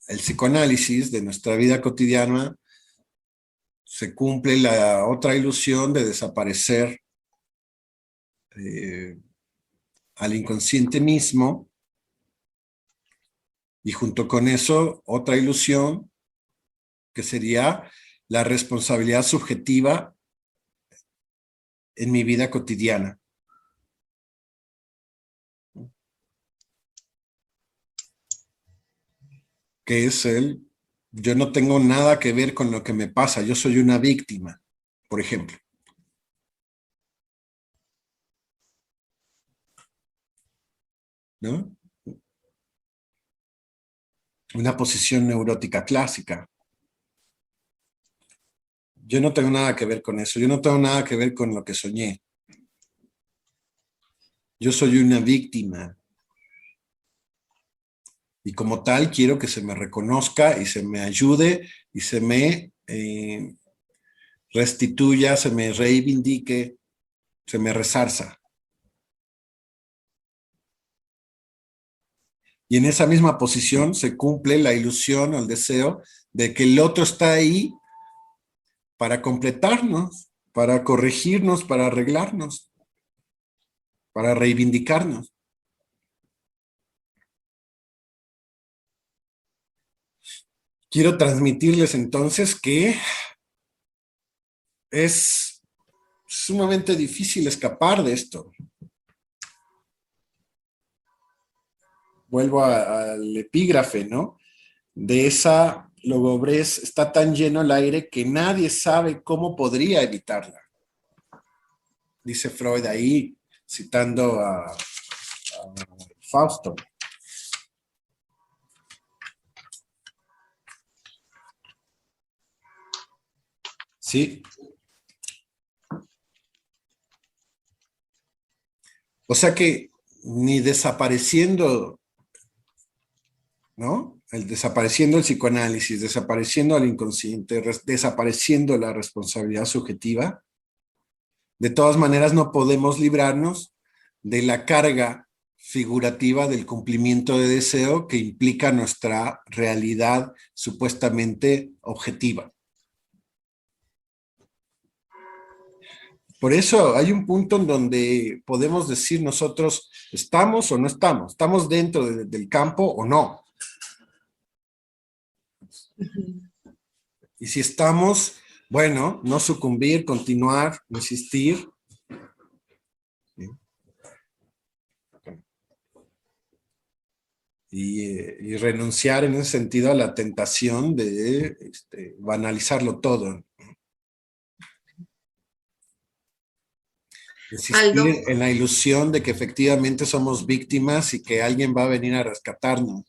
A: el psicoanálisis de nuestra vida cotidiana, se cumple la otra ilusión de desaparecer al inconsciente mismo, y junto con eso otra ilusión que sería la responsabilidad subjetiva en mi vida cotidiana. Que es yo no tengo nada que ver con lo que me pasa, yo soy una víctima, por ejemplo. ¿No? Una posición neurótica clásica. Yo no tengo nada que ver con eso, yo no tengo nada que ver con lo que soñé. Yo soy una víctima. Y como tal quiero que se me reconozca y se me ayude y se me restituya, se me reivindique, se me resarza. Y en esa misma posición se cumple la ilusión o el deseo de que el otro está ahí para completarnos, para corregirnos, para arreglarnos, para reivindicarnos. Quiero transmitirles entonces que es sumamente difícil escapar de esto. Vuelvo al epígrafe, ¿no? De esa logobres está tan lleno el aire que nadie sabe cómo podría evitarla. Dice Freud ahí, citando a Fausto. Sí. O sea que ni desapareciendo, ¿no? Desapareciendo el psicoanálisis, desapareciendo el inconsciente, desapareciendo la responsabilidad subjetiva, de todas maneras no podemos librarnos de la carga figurativa del cumplimiento de deseo que implica nuestra realidad supuestamente objetiva. Por eso hay un punto en donde podemos decir nosotros, ¿estamos o no estamos? ¿Estamos dentro del campo o no? Y si estamos, bueno, no sucumbir, continuar, insistir. Y renunciar en ese sentido a la tentación de banalizarlo todo. Insistir en la ilusión de que efectivamente somos víctimas y que alguien va a venir a rescatarnos.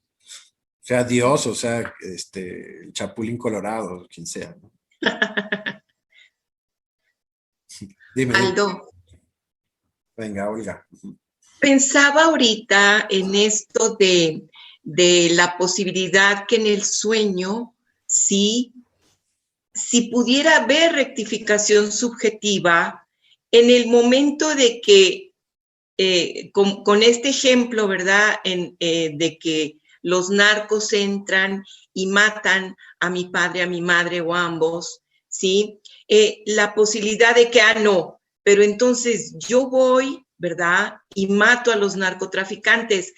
A: Sea Dios o sea el Chapulín Colorado, quien sea, ¿no? Dime.
B: Aldo.
A: Venga, Olga.
B: Pensaba ahorita en esto de la posibilidad que en el sueño, si pudiera haber rectificación subjetiva en el momento de que, con este ejemplo, ¿verdad? De que los narcos entran y matan a mi padre, a mi madre o a ambos, ¿sí? La posibilidad de que, no, pero entonces yo voy, ¿verdad? Y mato a los narcotraficantes.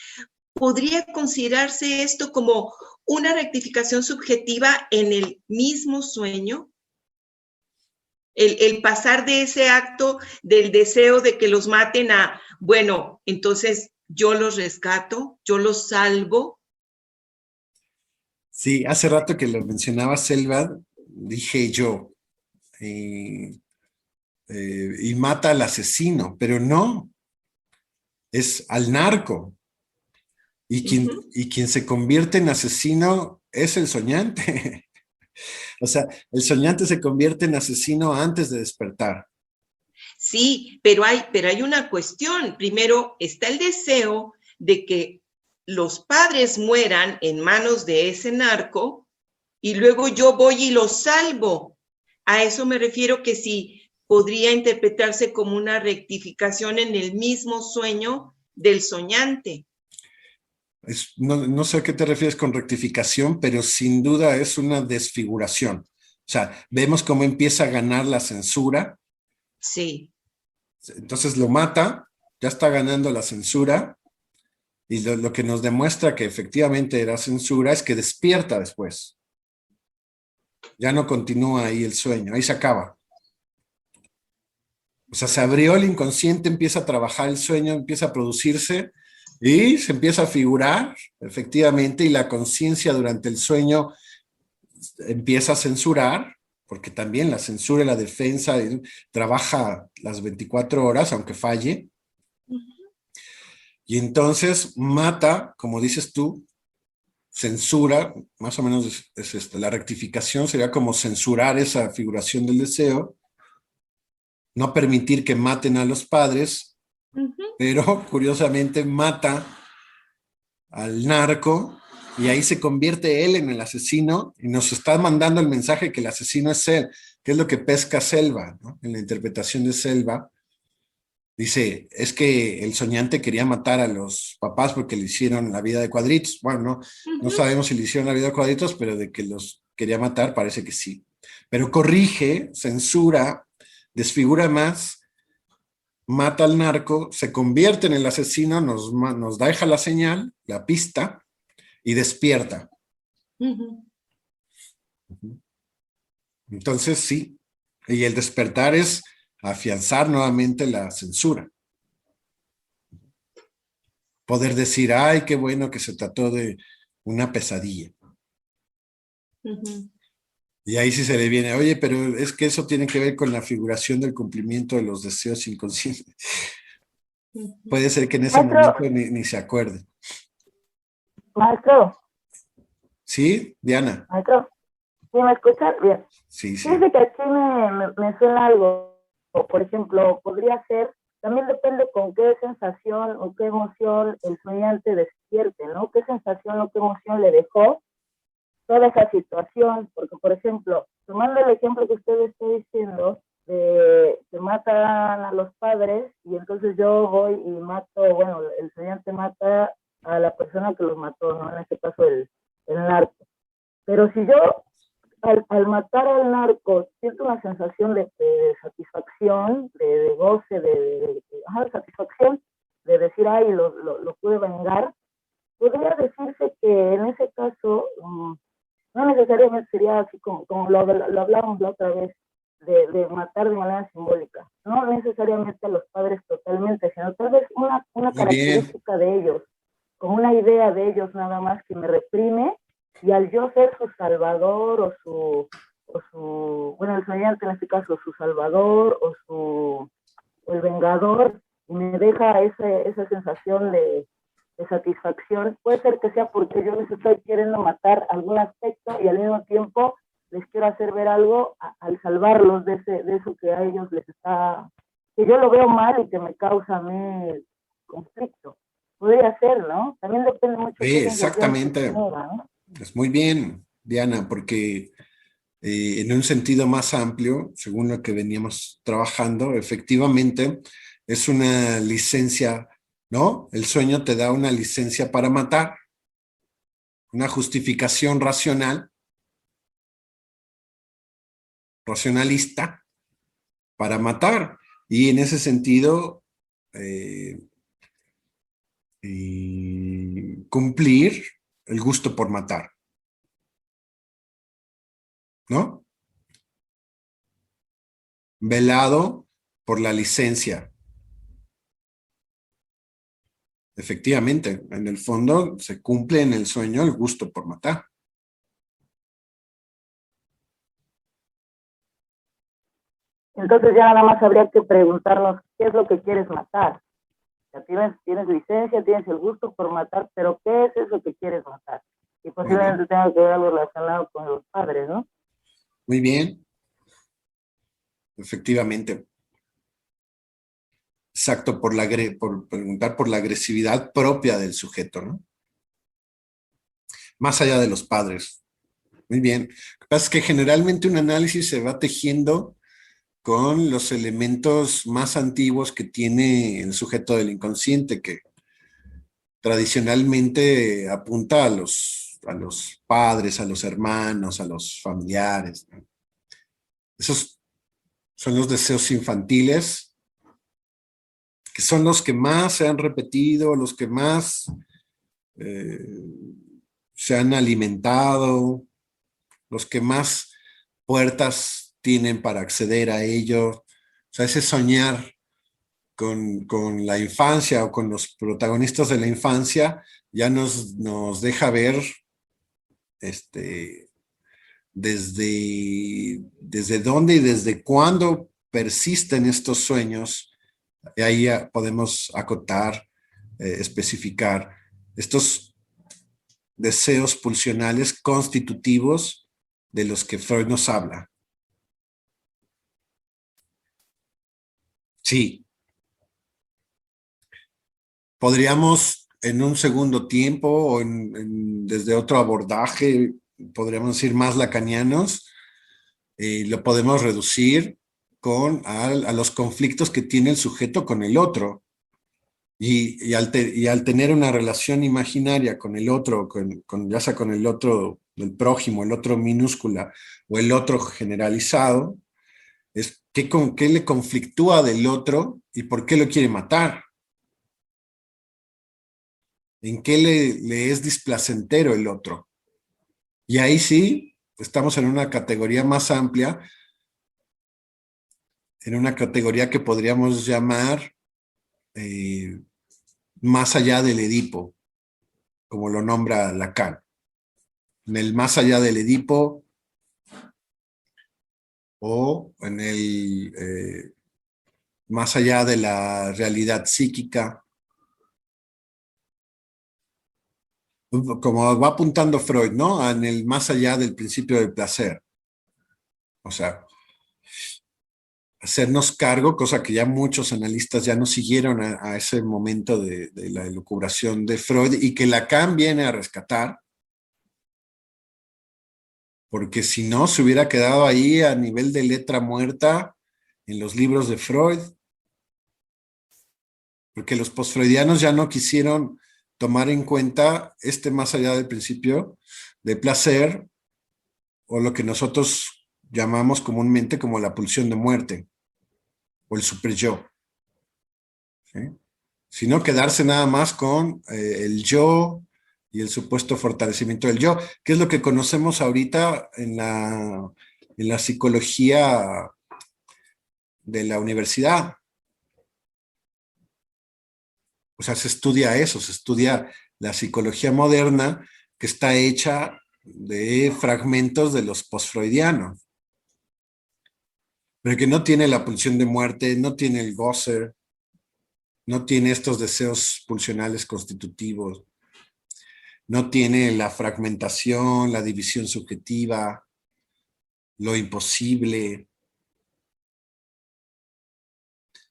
B: ¿Podría considerarse esto como una rectificación subjetiva en el mismo sueño? El pasar de ese acto del deseo de que los maten a, bueno, entonces yo los rescato, yo los salvo.
A: Sí, hace rato que lo mencionaba Selva, dije yo, y mata al asesino, pero no, es al narco. Y quien se convierte en asesino es el soñante. O sea, el soñante se convierte en asesino antes de despertar.
B: Sí, pero hay una cuestión. Primero está el deseo de que los padres mueran en manos de ese narco y luego yo voy y los salvo. A eso me refiero, que sí podría interpretarse como una rectificación en el mismo sueño del soñante.
A: No sé a qué te refieres con rectificación, pero sin duda es una desfiguración. O sea, vemos cómo empieza a ganar la censura.
B: Sí.
A: Entonces lo mata, ya está ganando la censura, y lo que nos demuestra que efectivamente era censura es que despierta después. Ya no continúa ahí el sueño, ahí se acaba. O sea, se abrió el inconsciente, empieza a trabajar el sueño, empieza a producirse y se empieza a figurar, efectivamente, y la conciencia durante el sueño empieza a censurar, porque también la censura y la defensa trabaja las 24 horas, aunque falle. Y entonces mata, como dices tú, censura, más o menos la rectificación sería como censurar esa figuración del deseo, no permitir que maten a los padres, pero curiosamente mata al narco y ahí se convierte él en el asesino y nos está mandando el mensaje que el asesino es él, que es lo que pesca Selva, ¿no? En la interpretación de Selva. Dice, es que el soñante quería matar a los papás porque le hicieron la vida de cuadritos. Bueno, no sabemos si le hicieron la vida de cuadritos, pero de que los quería matar parece que sí. Pero corrige, censura, desfigura más, mata al narco, se convierte en el asesino, nos deja la señal, la pista, y despierta. Entonces, sí. Y el despertar es afianzar nuevamente la censura. Poder decir, ay, qué bueno que se trató de una pesadilla. Y ahí sí se le viene, oye, pero es que eso tiene que ver con la figuración del cumplimiento de los deseos inconscientes. Puede ser que en ese momento ni se acuerde.
E: Maestro.
A: ¿Sí, Diana?
E: Maestro, ¿sí me escuchas? Bien.
A: Sí.
E: Fíjese que aquí me suena algo. Por ejemplo, podría ser, también depende con qué sensación o qué emoción el soñante despierte, ¿no? ¿Qué sensación o qué emoción le dejó toda esa situación? Porque, por ejemplo, tomando el ejemplo que usted está diciendo, que matan a los padres y entonces yo voy y mato, bueno, el soñante mata a la persona que los mató, ¿no? En este caso el narco. Pero si yo al matar al narco siento una sensación de satisfacción, de goce, de satisfacción, de decir, ay, lo pude vengar, podría decirse que en ese caso no necesariamente sería así como lo hablábamos la otra vez, de matar de manera simbólica, no necesariamente a los padres totalmente, sino tal vez una característica de ellos, como una idea de ellos nada más que me reprime, y al yo ser su salvador o su bueno, el soñante en este caso, su salvador o el vengador, y me deja esa sensación de satisfacción. Puede ser que sea porque yo les estoy queriendo matar algún aspecto y al mismo tiempo les quiero hacer ver algo al salvarlos de eso que a ellos les está, que yo lo veo mal y que me causa a mí conflicto. Podría ser, ¿no? También depende mucho de
A: Sí,
E: qué sensación se
A: exactamente.
E: tenga, ¿no?
A: Es muy bien, Diana, porque en un sentido más amplio, según lo que veníamos trabajando, efectivamente es una licencia, ¿no? El sueño te da una licencia para matar, una justificación racionalista para matar. Y en ese sentido, eh, cumplir el gusto por matar, ¿no? Velado por la licencia. Efectivamente, en el fondo se cumple en el sueño el gusto por matar.
E: Entonces ya nada más habría que preguntarnos qué es lo que quieres matar. O sea, tienes licencia, tienes el gusto por matar, pero ¿qué es eso que quieres matar? Y posiblemente tenga que ver algo relacionado con los padres, ¿no?
A: Muy bien, efectivamente. Exacto, por preguntar por la agresividad propia del sujeto, ¿no? Más allá de los padres. Muy bien. Lo que pasa es que generalmente un análisis se va tejiendo con los elementos más antiguos que tiene el sujeto del inconsciente, que tradicionalmente apunta a los padres, a los hermanos, a los familiares, ¿no? Esos son los deseos infantiles, que son los que más se han repetido, los que más eh, se han alimentado, los que más puertas tienen para acceder a ello. O sea, ese soñar con la infancia o con los protagonistas de la infancia ya nos deja ver este, desde dónde y desde cuándo persisten estos sueños. Y ahí ya podemos acotar, especificar estos deseos pulsionales constitutivos de los que Freud nos habla. Sí, podríamos en un segundo tiempo o desde otro abordaje, podríamos decir más lacanianos, lo podemos reducir a los conflictos que tiene el sujeto con el otro. Y al tener una relación imaginaria con el otro, ya sea con el otro del prójimo, el otro minúscula o el otro generalizado, es qué le conflictúa del otro y por qué lo quiere matar. ¿En qué le es displacentero el otro? Y ahí sí, estamos en una categoría más amplia, en una categoría que podríamos llamar más allá del Edipo, como lo nombra Lacan. En el más allá del Edipo o en el más allá de la realidad psíquica, como va apuntando Freud, ¿no? En el más allá del principio del placer. O sea, hacernos cargo, cosa que ya muchos analistas ya no siguieron a ese momento de la elucubración de Freud y que Lacan viene a rescatar, porque si no se hubiera quedado ahí a nivel de letra muerta en los libros de Freud, porque los postfreudianos ya no quisieron tomar en cuenta más allá del principio de placer o lo que nosotros llamamos comúnmente como la pulsión de muerte o el superyo, ¿sí? Sino quedarse nada más con el yo y el supuesto fortalecimiento del yo, que es lo que conocemos ahorita en la psicología de la universidad. O sea, se estudia eso, se estudia la psicología moderna que está hecha de fragmentos de los postfreudianos. pero que no tiene la pulsión de muerte, no tiene el goce, no tiene estos deseos pulsionales constitutivos, no tiene la fragmentación, la división subjetiva, lo imposible,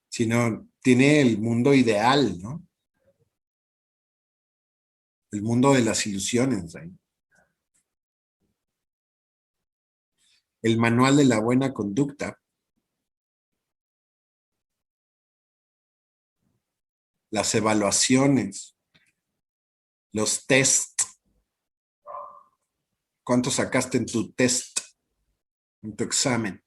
A: sino tiene el mundo ideal, ¿no? El mundo de las ilusiones, ¿eh? El manual de la buena conducta, las evaluaciones, los tests. ¿Cuánto sacaste en tu test, en tu examen?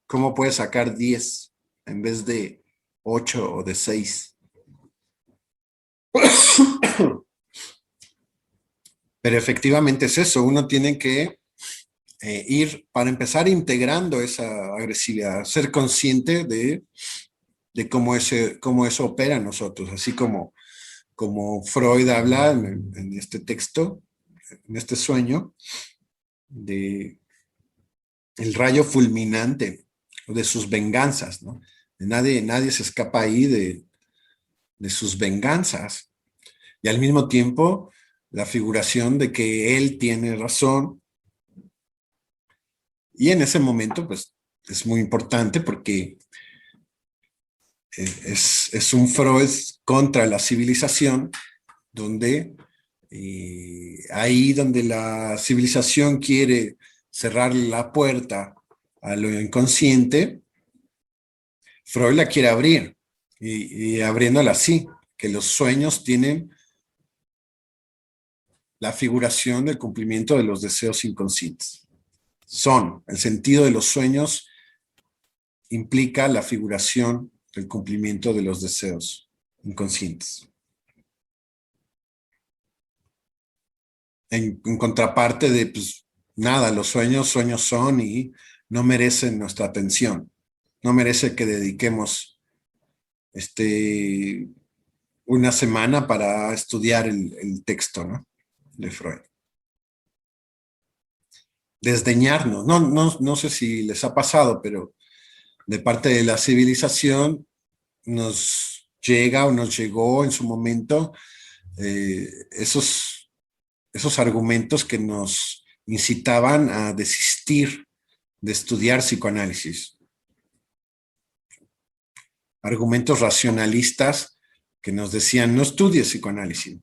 A: ¿Cómo puedes sacar 10 en vez de 8 o de 6? Pero efectivamente es eso, uno tiene que ir, para empezar, integrando esa agresividad, ser consciente de cómo eso opera en nosotros, así como Freud habla en este texto, en este sueño, de el rayo fulminante, o de sus venganzas, ¿no? Nadie se escapa ahí de sus venganzas, y al mismo tiempo la figuración de que él tiene razón, y en ese momento, pues, es muy importante porque es un Freud contra la civilización, donde ahí donde la civilización quiere cerrar la puerta a lo inconsciente, Freud la quiere abrir, y abriéndola así, que los sueños tienen la figuración del cumplimiento de los deseos inconscientes. El sentido de los sueños implica la figuración del cumplimiento de los deseos inconscientes. En contraparte de, pues, nada, los sueños son y no merecen nuestra atención. No merece que dediquemos una semana para estudiar el texto, ¿no?, de Freud. Desdeñarnos. No sé si les ha pasado, pero de parte de la civilización nos llega o nos llegó en su momento esos argumentos que nos incitaban a desistir de estudiar psicoanálisis. Argumentos racionalistas que nos decían: no estudies psicoanálisis.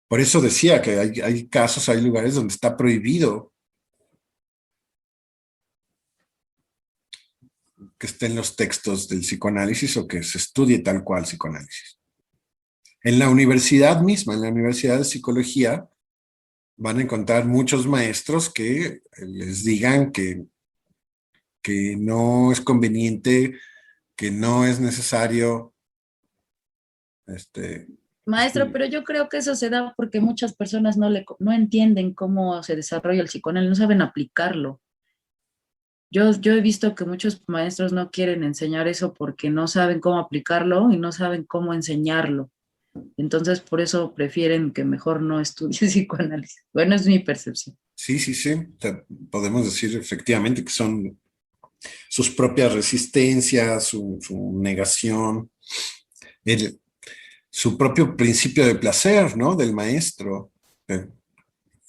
A: Por eso decía que hay casos, hay lugares donde está prohibido que estén los textos del psicoanálisis o que se estudie tal cual psicoanálisis. En la universidad misma, en la Universidad de Psicología, van a encontrar muchos maestros que les digan que no es conveniente, que no es necesario.
F: Maestro, pero yo creo que eso se da porque muchas personas no entienden cómo se desarrolla el psicoanálisis, no saben aplicarlo. Yo he visto que muchos maestros no quieren enseñar eso porque no saben cómo aplicarlo y no saben cómo enseñarlo. Entonces, por eso prefieren que mejor no estudie psicoanálisis. Bueno, es mi percepción.
A: Sí. O sea, podemos decir efectivamente que son sus propias resistencias, su negación, su propio principio de placer, ¿no?, del maestro,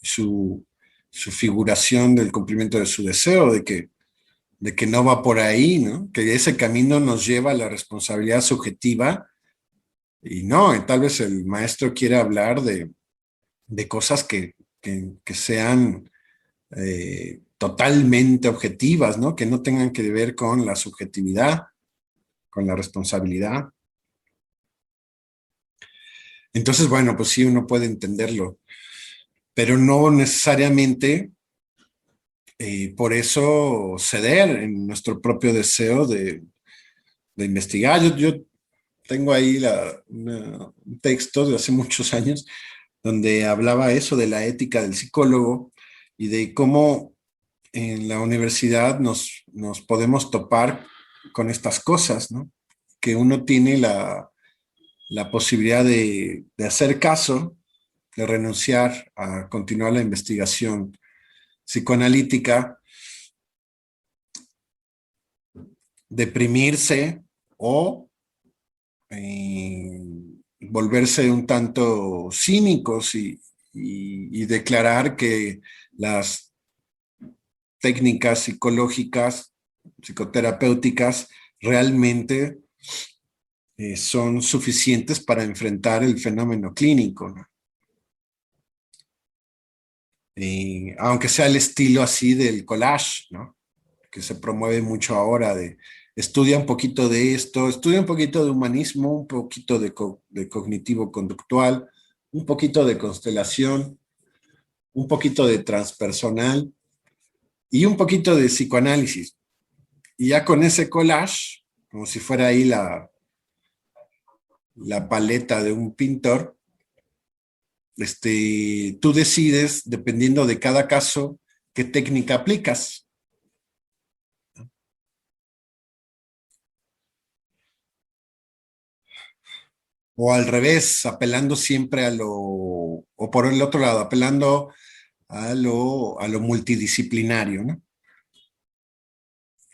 A: su figuración del cumplimiento de su deseo, de que no va por ahí, ¿no?, que ese camino nos lleva a la responsabilidad subjetiva, y no, tal vez el maestro quiere hablar de cosas que sean totalmente objetivas, ¿no?, que no tengan que ver con la subjetividad, con la responsabilidad. Entonces, bueno, pues sí, uno puede entenderlo, pero no necesariamente por eso ceder en nuestro propio deseo de investigar. Yo tengo ahí un texto de hace muchos años donde hablaba eso de la ética del psicólogo y de cómo en la universidad nos podemos topar con estas cosas, ¿no? Que uno tiene la posibilidad de hacer caso, de renunciar a continuar la investigación psicoanalítica, deprimirse o volverse un tanto cínicos y declarar que las técnicas psicológicas, psicoterapéuticas, realmente son suficientes para enfrentar el fenómeno clínico, ¿no? Aunque sea el estilo así del collage, ¿no? Que se promueve mucho ahora, de estudia un poquito de esto, estudia un poquito de humanismo, un poquito de cognitivo-conductual, un poquito de constelación, un poquito de transpersonal y un poquito de psicoanálisis. Y ya con ese collage, como si fuera ahí la paleta de un pintor, tú decides, dependiendo de cada caso, qué técnica aplicas. O al revés, apelando siempre o por el otro lado, apelando a lo multidisciplinario, ¿no? O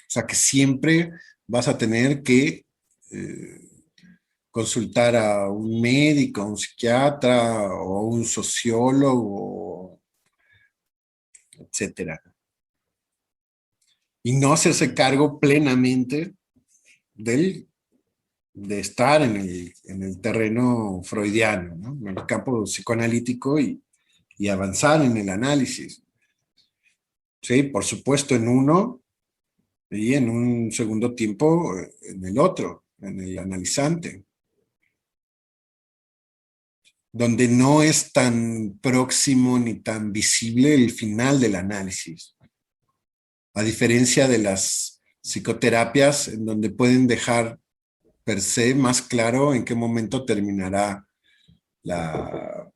A: sea que siempre vas a tener que consultar a un médico, a un psiquiatra o a un sociólogo, etcétera. Y no hacerse cargo plenamente de estar en el terreno freudiano, ¿no? En el campo psicoanalítico y avanzar en el análisis. Sí, por supuesto en uno y en un segundo tiempo en el otro, en el analizante, donde no es tan próximo ni tan visible el final del análisis. A diferencia de las psicoterapias, en donde pueden dejar per se más claro en qué momento terminará el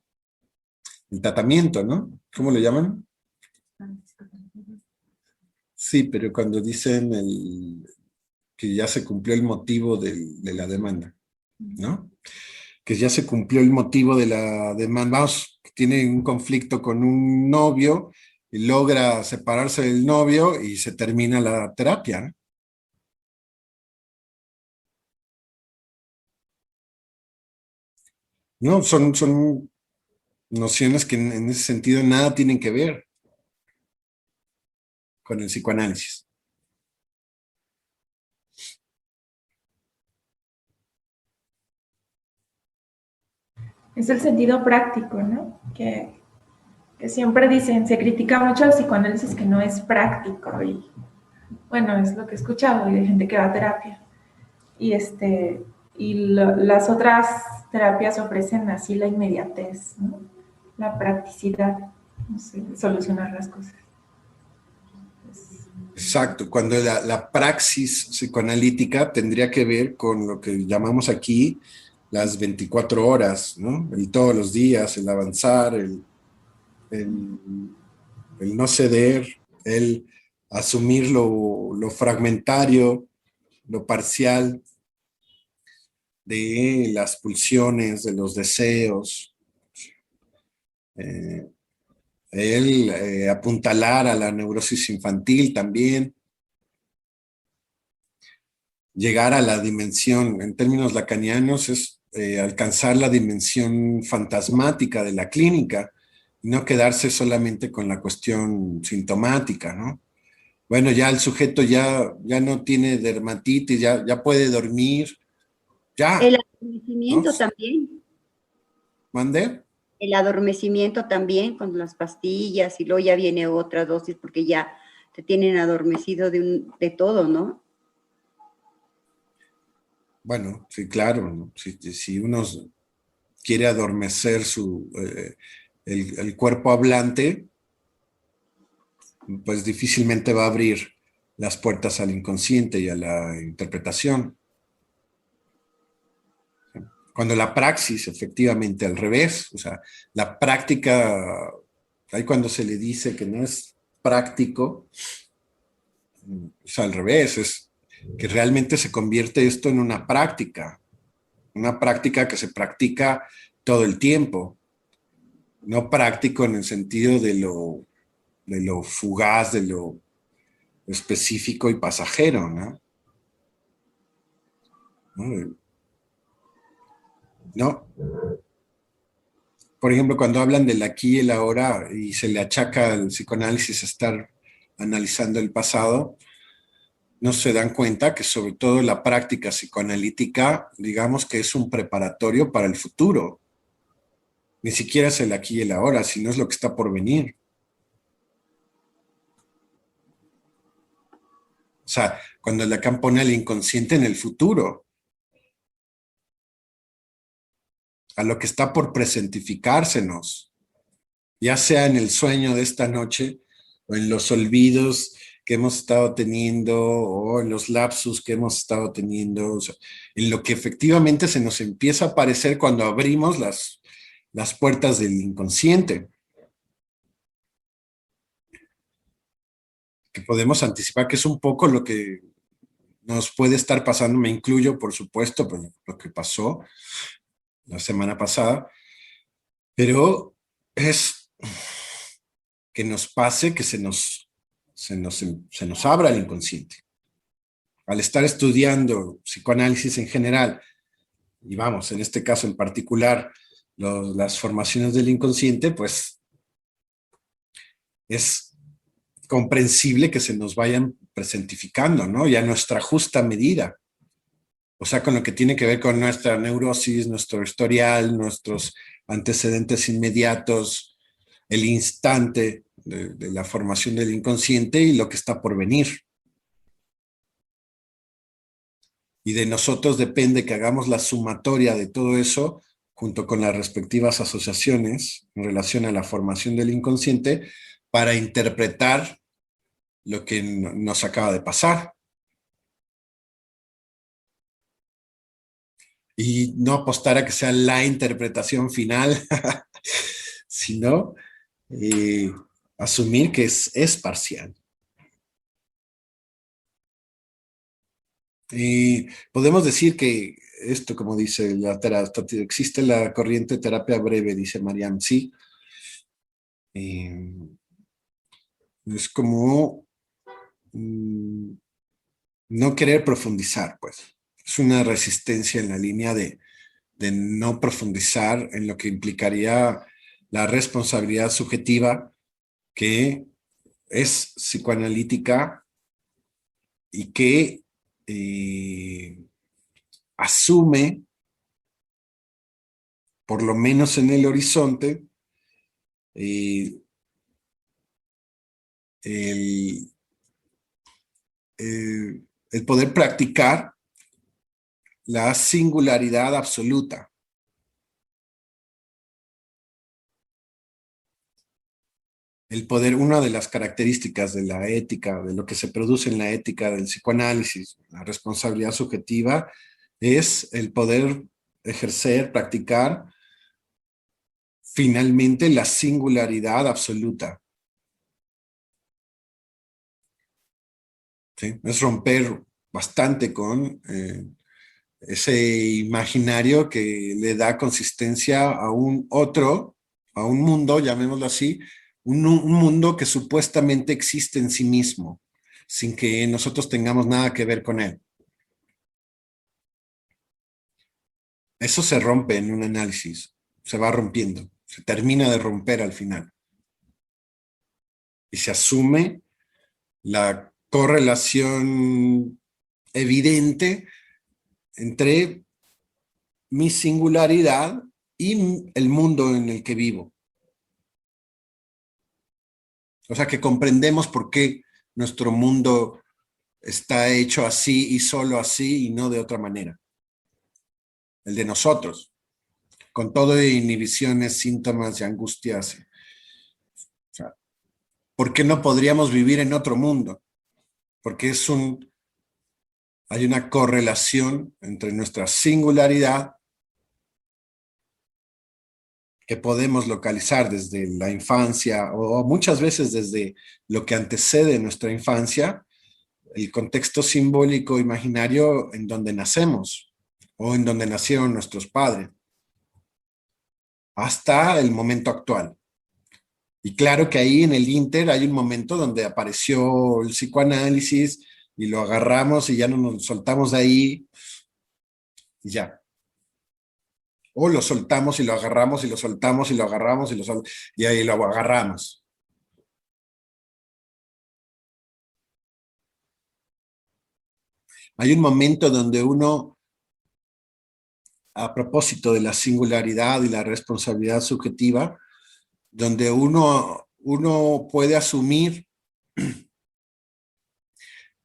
A: tratamiento, ¿no? ¿Cómo le llaman? Sí, pero cuando dicen que ya se cumplió el motivo de la demanda, ¿no? Que ya se cumplió el motivo de la demanda. Vamos, que tiene un conflicto con un novio y logra separarse del novio y se termina la terapia, ¿no? No, son nociones que en ese sentido nada tienen que ver con el psicoanálisis.
C: Es el sentido práctico, ¿no? Que siempre dicen, se critica mucho al psicoanálisis que no es práctico y bueno, es lo que he escuchado y de gente que va a terapia. Las otras terapias ofrecen así la inmediatez, ¿no? La practicidad, no sé, de solucionar las cosas.
A: Exacto, cuando la praxis psicoanalítica tendría que ver con lo que llamamos aquí las 24 horas, ¿no? El todos los días, el avanzar, el no ceder, el asumir lo fragmentario, lo parcial de las pulsiones, de los deseos, el apuntalar a la neurosis infantil también, llegar a la dimensión, en términos lacanianos, es alcanzar la dimensión fantasmática de la clínica y no quedarse solamente con la cuestión sintomática, ¿no? Bueno, ya el sujeto ya no tiene dermatitis, ya puede dormir, ya.
G: El adormecimiento,
A: ¿no?
G: también.
A: ¿Mande?
G: El adormecimiento también con las pastillas y luego ya viene otra dosis porque ya te tienen adormecido de todo, ¿no?
A: Bueno, sí, claro, ¿no? Si uno quiere adormecer el cuerpo hablante, pues difícilmente va a abrir las puertas al inconsciente y a la interpretación. Cuando la praxis, efectivamente, al revés, o sea, la práctica, ahí cuando se le dice que no es práctico, es al revés, es que realmente se convierte esto en una práctica que se practica todo el tiempo, no práctico en el sentido de lo lo fugaz, de lo específico y pasajero, ¿no? ¿No? Por ejemplo, cuando hablan del aquí y el ahora y se le achaca al psicoanálisis estar analizando el pasado, no se dan cuenta que sobre todo la práctica psicoanalítica, digamos que es un preparatorio para el futuro. Ni siquiera es el aquí y el ahora, sino es lo que está por venir. O sea, cuando Lacan pone al inconsciente en el futuro, a lo que está por presentificársenos, ya sea en el sueño de esta noche o en los olvidos que hemos estado teniendo o en los lapsus que hemos estado teniendo, o sea, en lo que efectivamente se nos empieza a aparecer cuando abrimos las puertas del inconsciente. Que podemos anticipar que es un poco lo que nos puede estar pasando, me incluyo, por supuesto, por lo que pasó la semana pasada, pero es que nos pase que se nos abra el inconsciente. Al estar estudiando psicoanálisis en general, y vamos, en este caso en particular, las formaciones del inconsciente, pues es comprensible que se nos vayan presentificando, ¿no? Y a nuestra justa medida. O sea, con lo que tiene que ver con nuestra neurosis, nuestro historial, nuestros antecedentes inmediatos, el instante de la formación del inconsciente y lo que está por venir. Y de nosotros depende que hagamos la sumatoria de todo eso junto con las respectivas asociaciones en relación a la formación del inconsciente para interpretar lo que nos acaba de pasar. Y no apostar a que sea la interpretación final, sino asumir que es parcial. Y podemos decir que esto, como dice la terapia, existe la corriente terapia breve, dice Mariam, sí. Es como no querer profundizar, pues. Es una resistencia en la línea de no profundizar en lo que implicaría la responsabilidad subjetiva que es psicoanalítica y que asume, por lo menos en el horizonte, el poder practicar la singularidad absoluta. El poder, una de las características de la ética, de lo que se produce en la ética del psicoanálisis, la responsabilidad subjetiva, es el poder ejercer, practicar finalmente la singularidad absoluta. ¿Sí? Es romper bastante con ese imaginario que le da consistencia a un otro, a un mundo, llamémoslo así, un mundo que supuestamente existe en sí mismo, sin que nosotros tengamos nada que ver con él. Eso se rompe en un análisis, se va rompiendo, se termina de romper al final. Y se asume la correlación evidente entre mi singularidad y el mundo en el que vivo. O sea, que comprendemos por qué nuestro mundo está hecho así y solo así y no de otra manera. El de nosotros, con todo de inhibiciones, síntomas y angustias. O sea, ¿por qué no podríamos vivir en otro mundo? Porque hay una correlación entre nuestra singularidad que podemos localizar desde la infancia o muchas veces desde lo que antecede nuestra infancia, el contexto simbólico imaginario en donde nacemos o en donde nacieron nuestros padres, hasta el momento actual. Y claro que ahí en el Inter hay un momento donde apareció el psicoanálisis y lo agarramos y ya no nos soltamos de ahí y ya. O lo soltamos y lo agarramos y lo soltamos y lo agarramos y ahí lo agarramos. Hay un momento donde uno, a propósito de la singularidad y la responsabilidad subjetiva, donde uno puede asumir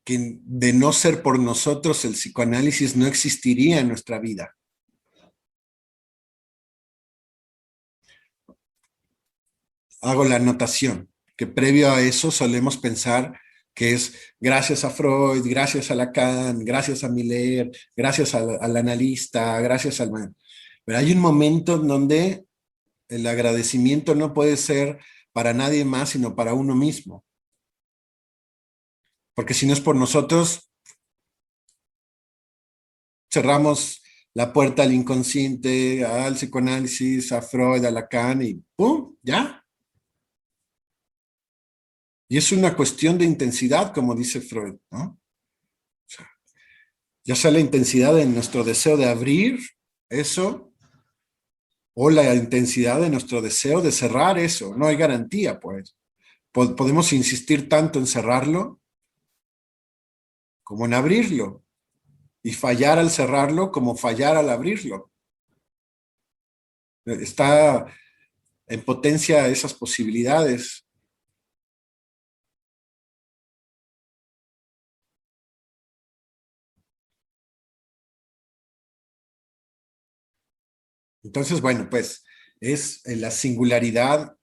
A: que de no ser por nosotros el psicoanálisis no existiría en nuestra vida. Hago la anotación, que previo a eso solemos pensar que es gracias a Freud, gracias a Lacan, gracias a Miller, gracias al analista, gracias al... Pero hay un momento en donde el agradecimiento no puede ser para nadie más, sino para uno mismo. Porque si no es por nosotros, cerramos la puerta al inconsciente, al psicoanálisis, a Freud, a Lacan y ¡pum! ¿Ya? Y es una cuestión de intensidad, como dice Freud, ¿no? O sea, ya sea la intensidad de nuestro deseo de abrir eso o la intensidad de nuestro deseo de cerrar eso. No hay garantía, pues. Podemos insistir tanto en cerrarlo como en abrirlo. Y fallar al cerrarlo como fallar al abrirlo. Está en potencia esas posibilidades. Entonces, bueno, pues es la singularidad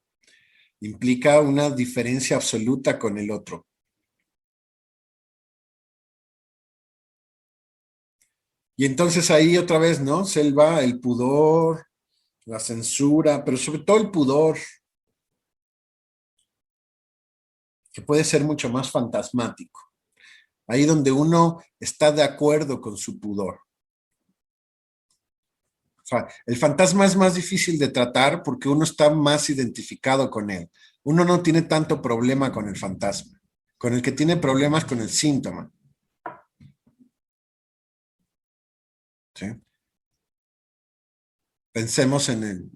A: implica una diferencia absoluta con el otro. Y entonces ahí otra vez, ¿no? Selva, el pudor, la censura, pero sobre todo el pudor, que puede ser mucho más fantasmático. Ahí donde uno está de acuerdo con su pudor. O sea, el fantasma es más difícil de tratar porque uno está más identificado con él. Uno no tiene tanto problema con el fantasma. Con el que tiene problemas con el síntoma. ¿Sí? Pensemos en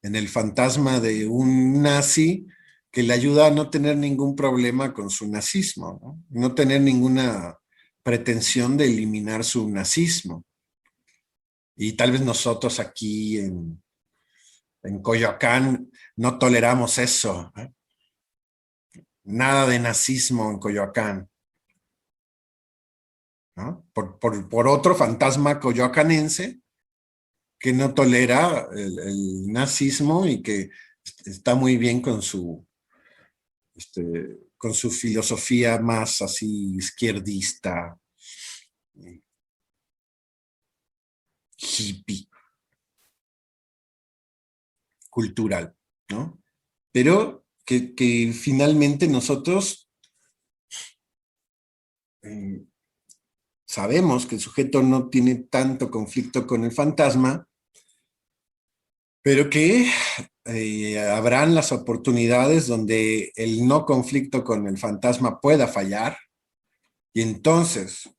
A: el fantasma de un nazi que le ayuda a no tener ningún problema con su nazismo, ¿no? No tener ninguna pretensión de eliminar su nazismo. Y tal vez nosotros aquí en Coyoacán no toleramos eso, ¿eh? Nada de nazismo en Coyoacán, ¿no? Por otro fantasma coyoacanense que no tolera el nazismo y que está muy bien con su filosofía más así izquierdista, hippie, cultural, ¿no? Pero que finalmente nosotros sabemos que el sujeto no tiene tanto conflicto con el fantasma, pero que habrán las oportunidades donde el no conflicto con el fantasma pueda fallar, y entonces,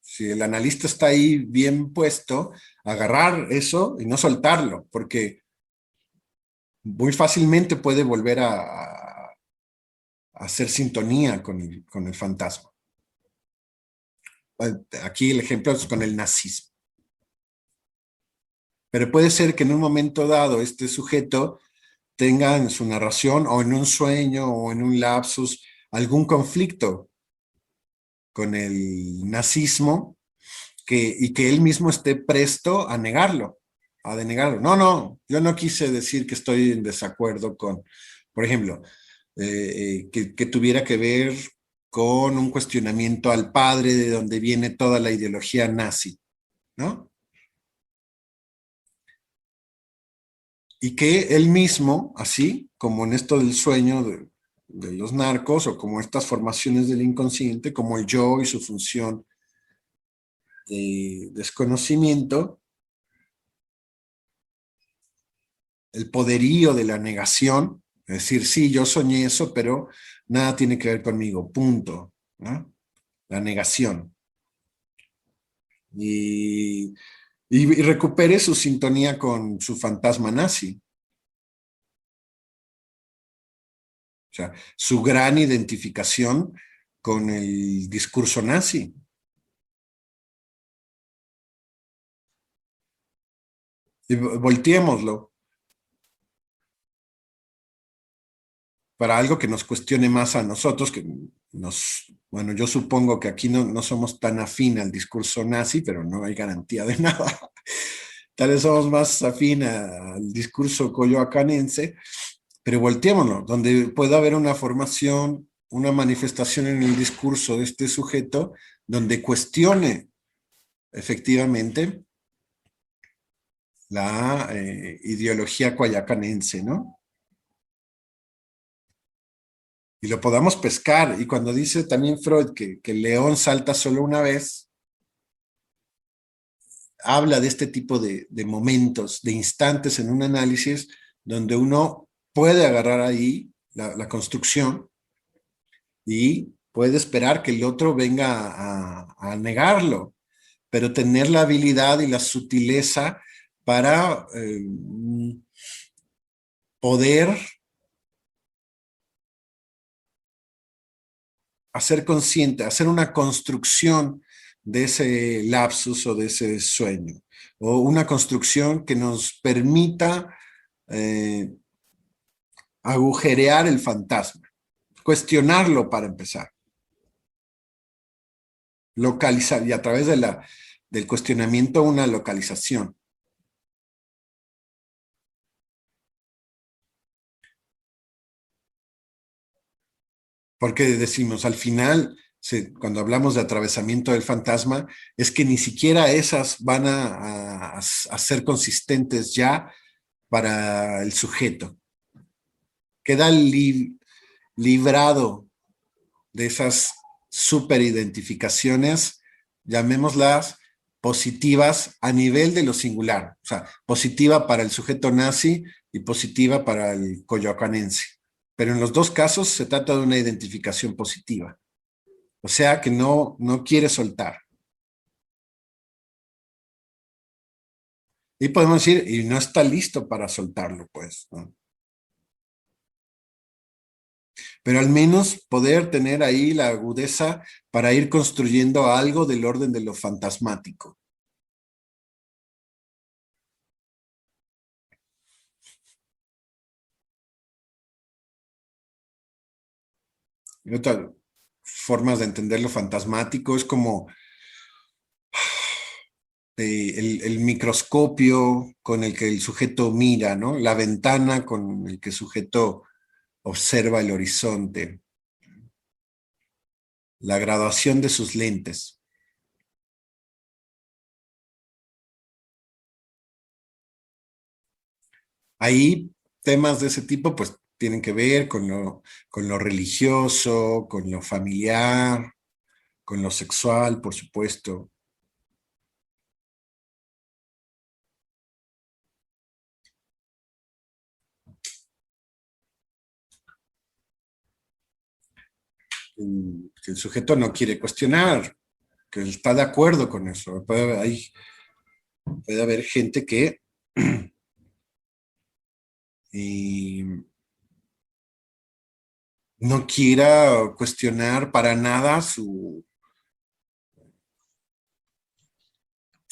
A: si el analista está ahí bien puesto, agarrar eso y no soltarlo, porque muy fácilmente puede volver a hacer sintonía con el fantasma. Aquí el ejemplo es con el nazismo. Pero puede ser que en un momento dado este sujeto tenga en su narración o en un sueño o en un lapsus algún conflicto con el nazismo y que él mismo esté presto a negarlo, a denegarlo. No, yo no quise decir que estoy en desacuerdo con, por ejemplo, que tuviera que ver con un cuestionamiento al padre de donde viene toda la ideología nazi, ¿no? Y que él mismo, así como en esto del sueño de los narcos o como estas formaciones del inconsciente, como el yo y su función de desconocimiento, el poderío de la negación, Es decir, sí, yo soñé eso, pero nada tiene que ver conmigo, punto, ¿no? La negación. Y, y recupere su sintonía con su fantasma nazi. O sea, su gran identificación con el discurso nazi. Y volteémoslo para algo que nos cuestione más a nosotros, que bueno, yo supongo que aquí no somos tan afín al discurso nazi, pero no hay garantía de nada. Tal vez somos más afín al discurso coyoacanense, pero volteémoslo, donde pueda haber una formación, una manifestación en el discurso de este sujeto, donde cuestione efectivamente la ideología coyoacanense, ¿no? Y lo podamos pescar. Y cuando dice también Freud que el león salta solo una vez, habla de este tipo de momentos, de instantes en un análisis donde uno puede agarrar ahí la construcción y puede esperar que el otro venga a negarlo, pero tener la habilidad y la sutileza para poder hacer consciente, hacer una construcción de ese lapsus o de ese sueño, o una construcción que nos permita agujerear el fantasma, cuestionarlo para empezar, localizar y a través del cuestionamiento una localización. Porque decimos, al final, cuando hablamos de atravesamiento del fantasma, es que ni siquiera esas van a ser consistentes ya para el sujeto. Queda librado de esas superidentificaciones, llamémoslas positivas a nivel de lo singular. O sea, positiva para el sujeto nazi y positiva para el coyoacanense. Pero en los dos casos se trata de una identificación positiva. O sea que no quiere soltar. Y podemos decir, y no está listo para soltarlo, pues, ¿no? Pero al menos poder tener ahí la agudeza para ir construyendo algo del orden de lo fantasmático. Y otras formas de entender lo fantasmático es como el microscopio con el que el sujeto mira, ¿no? La ventana con el que el sujeto observa el horizonte, la graduación de sus lentes. Ahí temas de ese tipo pues tienen que ver con lo religioso, con lo familiar, con lo sexual, por supuesto. Que el sujeto no quiere cuestionar, que está de acuerdo con eso. Puede haber gente que no quiera cuestionar para nada su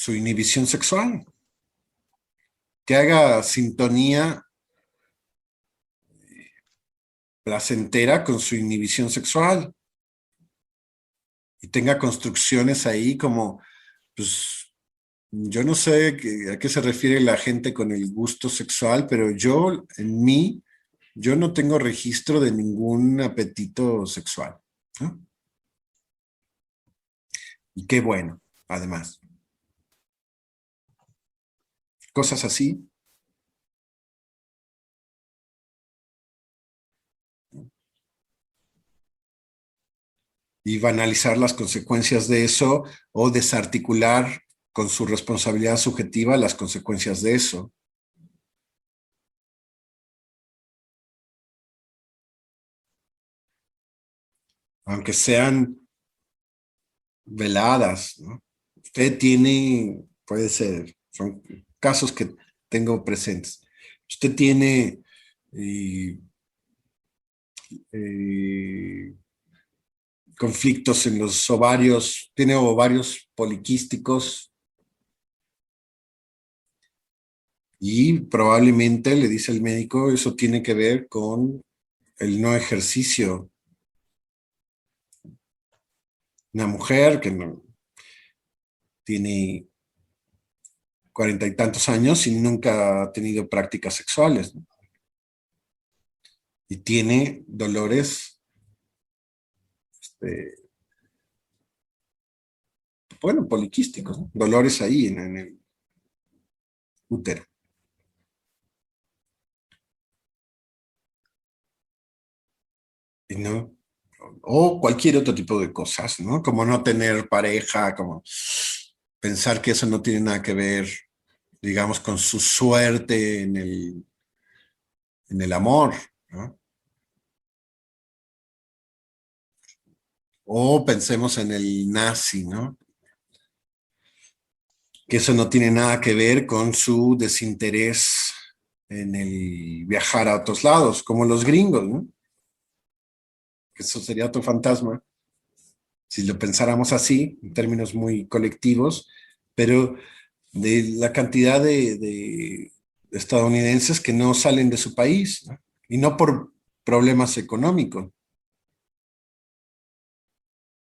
A: inhibición sexual, que haga sintonía placentera con su inhibición sexual y tenga construcciones ahí como, pues, yo no sé a qué se refiere la gente con el gusto sexual, pero en mí, yo no tengo registro de ningún apetito sexual, ¿no? Y qué bueno, además. Cosas así. Y banalizar las consecuencias de eso o desarticular con su responsabilidad subjetiva las consecuencias de eso. aunque sean veladas, ¿no? Usted tiene, puede ser, son casos que tengo presentes. Usted tiene eh, eh, conflictos en los ovarios, tiene ovarios poliquísticos y probablemente, le dice el médico, eso tiene que ver con el no ejercicio. Una mujer que no, tiene 40 y tantos años y nunca ha tenido prácticas sexuales, ¿no? Y tiene dolores, este, bueno, poliquísticos, ¿no? Dolores ahí en el útero. Y no, o cualquier otro tipo de cosas, ¿no? Como no tener pareja, como pensar que eso no tiene nada que ver, digamos, con su suerte en el amor, ¿no? O pensemos en el nazi, ¿no? Que eso no tiene nada que ver con su desinterés en el viajar a otros lados, como los gringos, ¿no? Que eso sería otro fantasma, si lo pensáramos así, en términos muy colectivos, pero de la cantidad de estadounidenses que no salen de su país, ¿no? Y no por problemas económicos,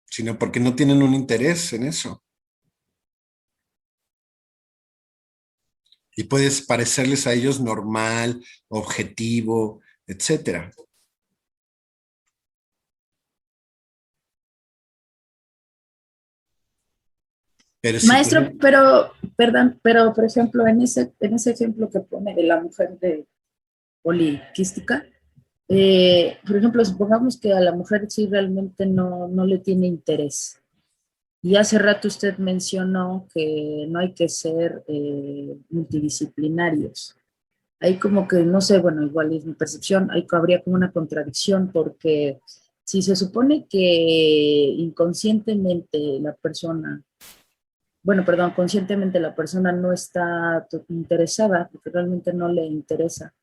A: sino porque no tienen un interés en eso. Y puedes parecerles a ellos normal, objetivo, etcétera. Pero si
F: Maestro, pero, perdón, pero por ejemplo, en ese ejemplo que pone de la mujer de poliquística, por ejemplo, supongamos que a la mujer sí realmente no le tiene interés. Y hace rato usted mencionó que no hay que ser multidisciplinarios. Hay como que, no sé, bueno, igual es mi percepción, habría como una contradicción porque si se supone que inconscientemente la persona, bueno, perdón, conscientemente la persona no está interesada, porque realmente no le interesa,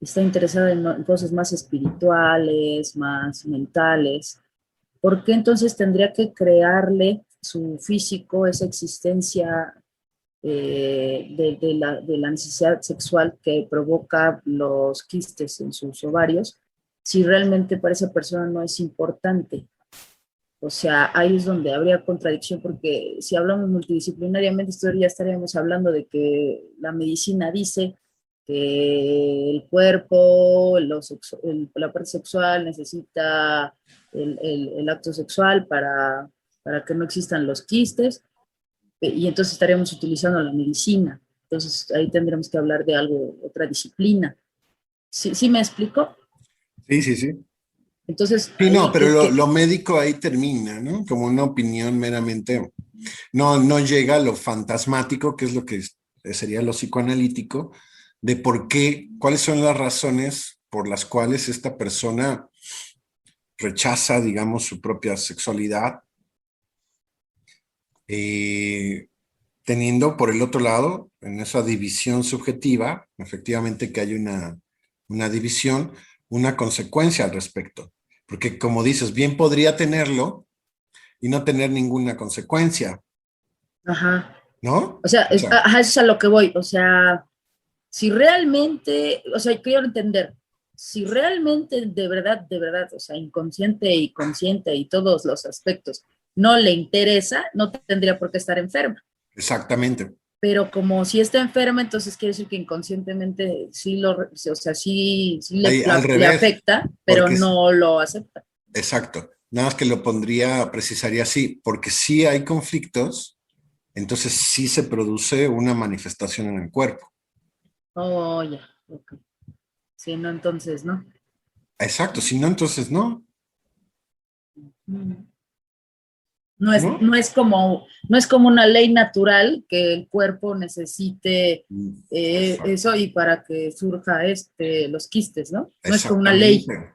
F: está interesada en cosas más espirituales, más mentales. ¿Por qué entonces tendría que crearle su físico, esa existencia de la necesidad sexual que provoca los quistes en sus ovarios, si realmente para esa persona no es importante? O sea, ahí es donde habría contradicción, porque si hablamos multidisciplinariamente, esto ya estaríamos hablando de que la medicina dice que el cuerpo, la parte sexual necesita el acto sexual para que no existan los quistes, y entonces estaríamos utilizando la medicina. Entonces ahí tendremos que hablar de algo, otra disciplina. ¿Sí me explico?
A: sí, sí, sí.
F: Entonces
A: Sí, no,
F: ahí
A: pero lo médico ahí termina, ¿no? Como una opinión meramente, no llega a lo fantasmático, que es lo que sería lo psicoanalítico, de por qué, cuáles son las razones por las cuales esta persona rechaza, digamos, su propia sexualidad, eh, teniendo por el otro lado, en esa división subjetiva, efectivamente que hay una división, una consecuencia al respecto. Porque como dices, bien podría tenerlo y no tener ninguna consecuencia,
F: ajá.
A: ¿no?
F: O sea,
A: O sea,
F: ajá, eso es a lo que voy. O sea, si realmente, o sea, quiero entender, si realmente de verdad, o sea, inconsciente y consciente y todos los aspectos, no le interesa, no tendría por qué estar enferma.
A: exactamente.
F: Pero como si está enferma, entonces quiere decir que inconscientemente sí o sea, sí
A: Ahí, al
F: le
A: revés,
F: afecta, pero
A: porque
F: no lo acepta.
A: exacto. Nada más que lo pondría, precisaría así, porque si hay conflictos, entonces sí se produce una manifestación en el cuerpo.
F: Oh, ya, ok. Sí, no, entonces, ¿no?
A: Exacto, si no, entonces no,
F: Mm.
A: ¿no?
F: No es como una ley natural que el cuerpo necesite
A: Exacto.
F: eso y para que surja los quistes, ¿no? No es como una ley.
A: Exactamente.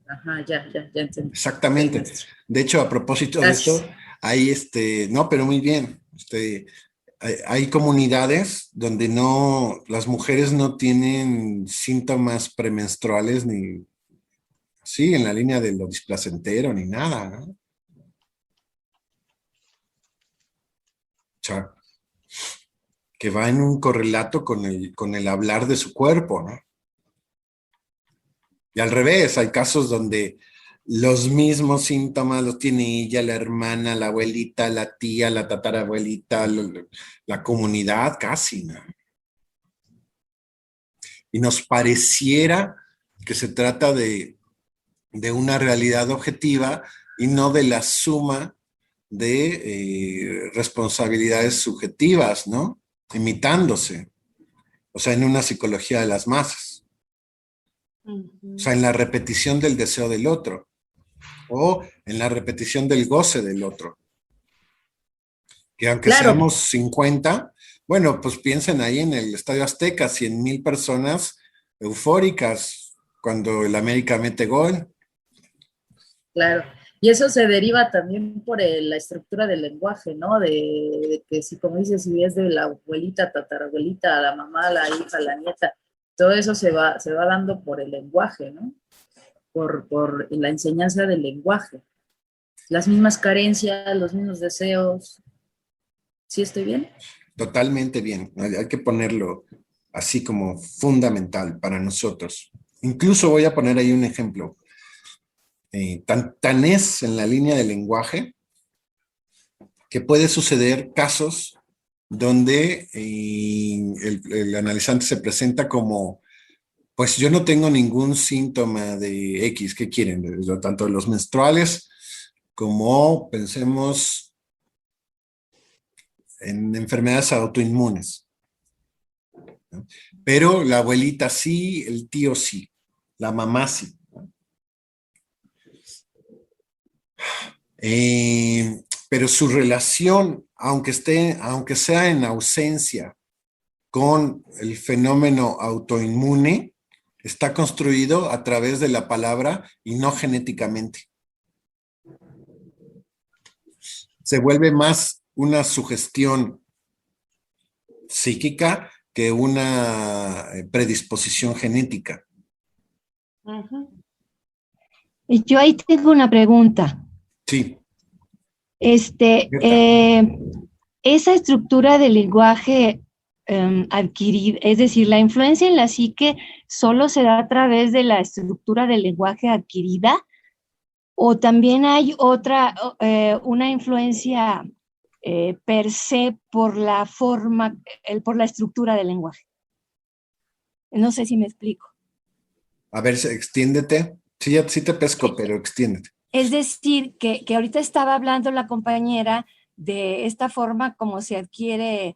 F: Ajá, ya entendí.
A: Exactamente.
F: Ok, maestro.
A: De hecho, a propósito de
F: Gracias.
A: esto, hay no, pero muy bien. Hay comunidades donde las mujeres no tienen síntomas premenstruales ni así en la línea de lo displacentero ni nada, ¿no? O sea, que va en un correlato con el hablar de su cuerpo, ¿no? Y al revés, hay casos donde los mismos síntomas los tiene ella, la hermana, la abuelita, la tía, la tatarabuelita, la comunidad, casi, ¿no? Y nos pareciera que se trata de una realidad objetiva y no de la suma de responsabilidades subjetivas, ¿no? Imitándose, o sea, en una psicología de las masas, o sea, en la repetición del deseo del otro, o en la repetición del goce del otro. Que aunque
F: Claro,
A: seamos 50, bueno, pues piensen ahí en el Estadio Azteca, 100,000 personas eufóricas cuando el América mete gol.
F: claro. Y eso se deriva también por la estructura del lenguaje, ¿no? De que si, como dices, si es de la abuelita, tatarabuelita, a la mamá, la hija, la nieta, todo eso se va dando por el lenguaje, ¿no? Por la enseñanza del lenguaje. Las mismas carencias, los mismos deseos. ¿Sí estoy bien?
A: Totalmente bien. Hay que ponerlo así como fundamental para nosotros. Incluso voy a poner ahí un ejemplo. Tan es en la línea del lenguaje que puede suceder casos donde el analizante se presenta como, pues yo no tengo ningún síntoma de X, ¿qué quieren? Tanto de los menstruales como pensemos en enfermedades autoinmunes, ¿no? Pero la abuelita sí, el tío sí, la mamá sí. Pero su relación, aunque sea en ausencia con el fenómeno autoinmune, está construido a través de la palabra y no genéticamente. Se vuelve más una sugestión psíquica que una predisposición genética.
H: Y yo ahí tengo una pregunta.
A: Sí.
H: Esa estructura del lenguaje adquirido, es decir, la influencia en la psique solo se da a través de la estructura del lenguaje adquirida, o también hay otra, una influencia per se por la forma, por la estructura del lenguaje. No sé si me explico.
A: A ver, extiéndete. Sí, sí te pesco, pero extiéndete.
H: Es decir, que ahorita estaba hablando la compañera de esta forma como se adquiere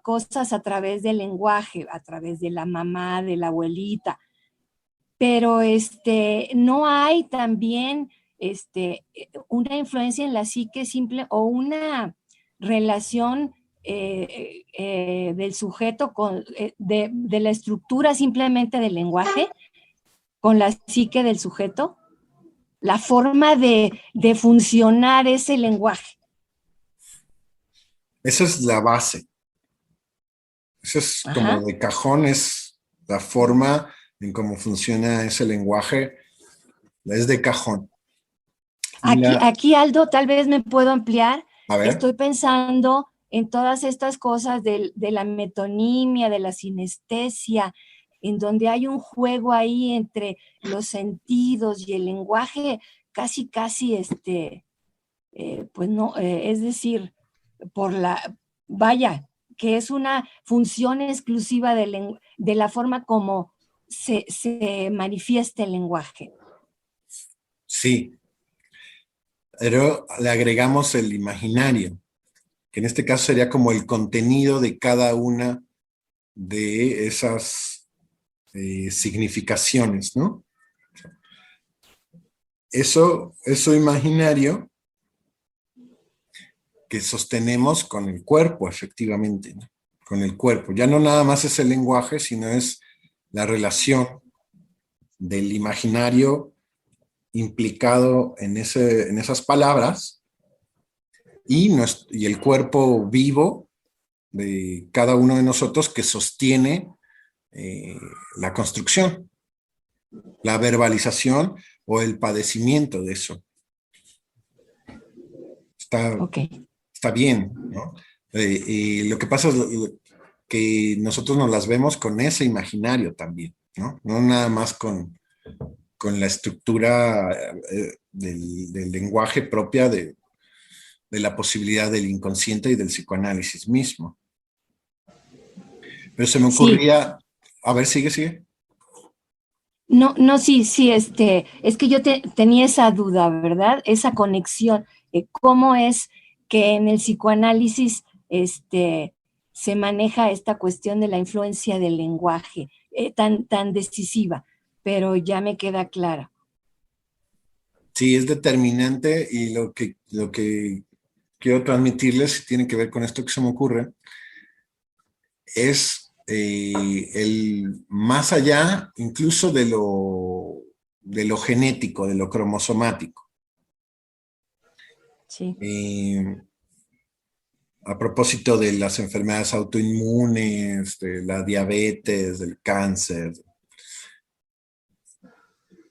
H: cosas a través del lenguaje, a través de la mamá, de la abuelita, pero no hay también una influencia en la psique simple o una relación del sujeto de la estructura simplemente del lenguaje con la psique del sujeto, la forma de funcionar ese lenguaje.
A: Esa es la base. Eso es como de cajón, es la forma en cómo funciona ese lenguaje, es de cajón.
H: Aquí, Aldo, tal vez me puedo ampliar.
A: A ver.
H: Estoy pensando en todas estas cosas de la metonimia, de la sinestesia, en donde hay un juego ahí entre los sentidos y el lenguaje, casi, pues no, es decir, vaya, que es una función exclusiva de la forma como se manifiesta el lenguaje.
A: Sí, pero le agregamos el imaginario, que en este caso sería como el contenido de cada una de esas significaciones, ¿no? Eso imaginario que sostenemos con el cuerpo, efectivamente, ¿no? Con el cuerpo. Ya no nada más es el lenguaje, sino es la relación del imaginario implicado en esas palabras y el cuerpo vivo de cada uno de nosotros que sostiene la construcción, la verbalización o el padecimiento de eso. Está bien, ¿no? Y lo que pasa es que nosotros nos las vemos con ese imaginario también, ¿no? No nada más con la estructura del lenguaje propia de la posibilidad del inconsciente y del psicoanálisis mismo. Pero se me ocurría, a ver, sigue.
H: No, sí, es que yo tenía esa duda, ¿verdad? Esa conexión. ¿Cómo es que en el psicoanálisis se maneja esta cuestión de la influencia del lenguaje tan decisiva? Pero ya me queda clara.
A: Sí, es determinante y lo que quiero transmitirles, tiene que ver con esto que se me ocurre, es el más allá incluso de lo genético, de lo cromosomático.
H: Sí.
A: A propósito de las enfermedades autoinmunes, de la diabetes, del cáncer.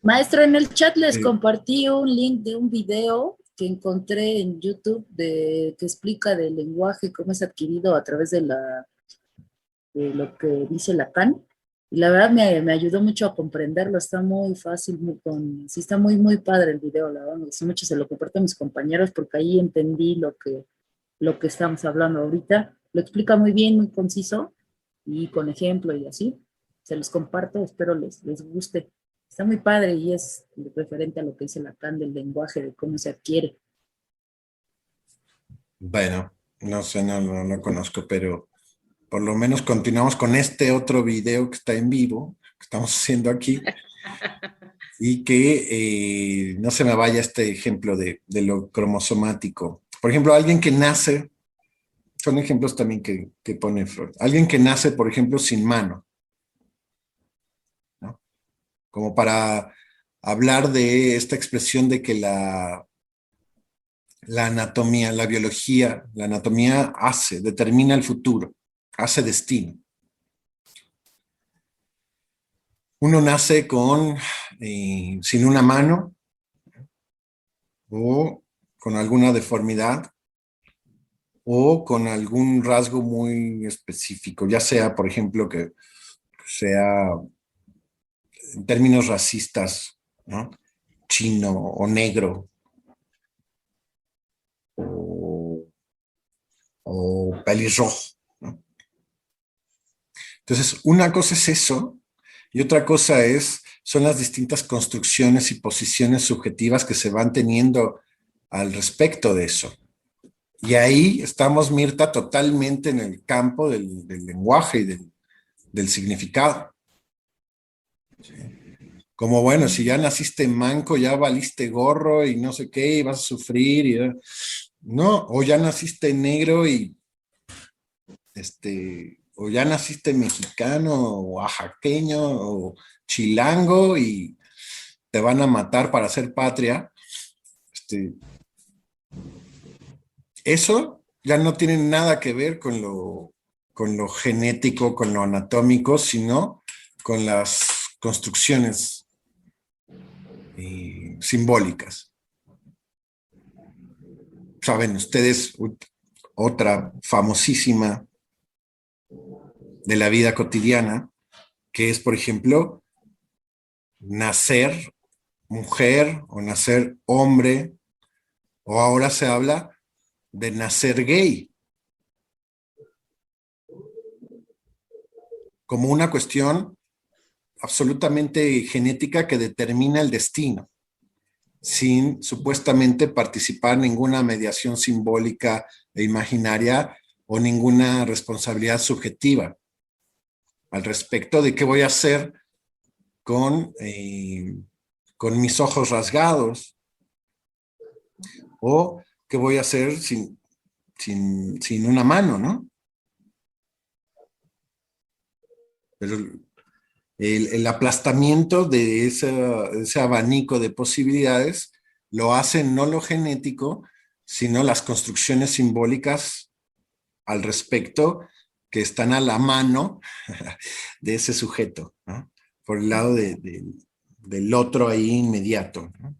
F: Maestro, en el chat les compartí un link de un video que encontré en YouTube que explica del lenguaje, cómo es adquirido a través de lo que dice Lacan. Y la verdad me ayudó mucho a comprenderlo, está muy fácil, sí está muy padre el video, la verdad me gustó mucho, se lo comparto a mis compañeros porque ahí entendí lo que estamos hablando ahorita. Lo explica muy bien, muy conciso y con ejemplo y así. Se los comparto, espero les guste. Está muy padre y es referente a lo que dice Lacan del lenguaje, de cómo se adquiere.
A: Bueno, no sé, no lo conozco, pero por lo menos continuamos con este otro video que está en vivo, que estamos haciendo aquí, y que no se me vaya este ejemplo de lo cromosomático. Por ejemplo, alguien que nace, son ejemplos también que pone Freud, alguien que nace, por ejemplo, sin mano, ¿no? Como para hablar de esta expresión de que la anatomía, la biología, la anatomía determina el futuro, hace destino. Uno nace sin una mano o con alguna deformidad o con algún rasgo muy específico, ya sea, por ejemplo, que sea en términos racistas, ¿no? Chino o negro o pelirrojo, ¿no? Entonces, una cosa es eso y otra cosa son las distintas construcciones y posiciones subjetivas que se van teniendo al respecto de eso. Y ahí estamos, Mirta, totalmente en el campo del lenguaje y del significado. ¿Sí? Como, bueno, si ya naciste manco, ya valiste gorro y no sé qué, y vas a sufrir. No, o ya naciste negro o ya naciste mexicano, o oaxaqueño, o chilango, y te van a matar para hacer patria. Eso ya no tiene nada que ver con lo genético, con lo anatómico, sino con las construcciones simbólicas. Saben ustedes otra famosísima de la vida cotidiana, que es, por ejemplo, nacer mujer o nacer hombre, o ahora se habla de nacer gay, como una cuestión absolutamente genética que determina el destino, sin supuestamente participar en ninguna mediación simbólica e imaginaria o ninguna responsabilidad subjetiva al respecto de qué voy a hacer con mis ojos rasgados o qué voy a hacer sin una mano, ¿no? Pero el aplastamiento de ese abanico de posibilidades lo hace no lo genético, sino las construcciones simbólicas al respecto que están a la mano de ese sujeto, ¿no? Por el lado del otro ahí inmediato, ¿no?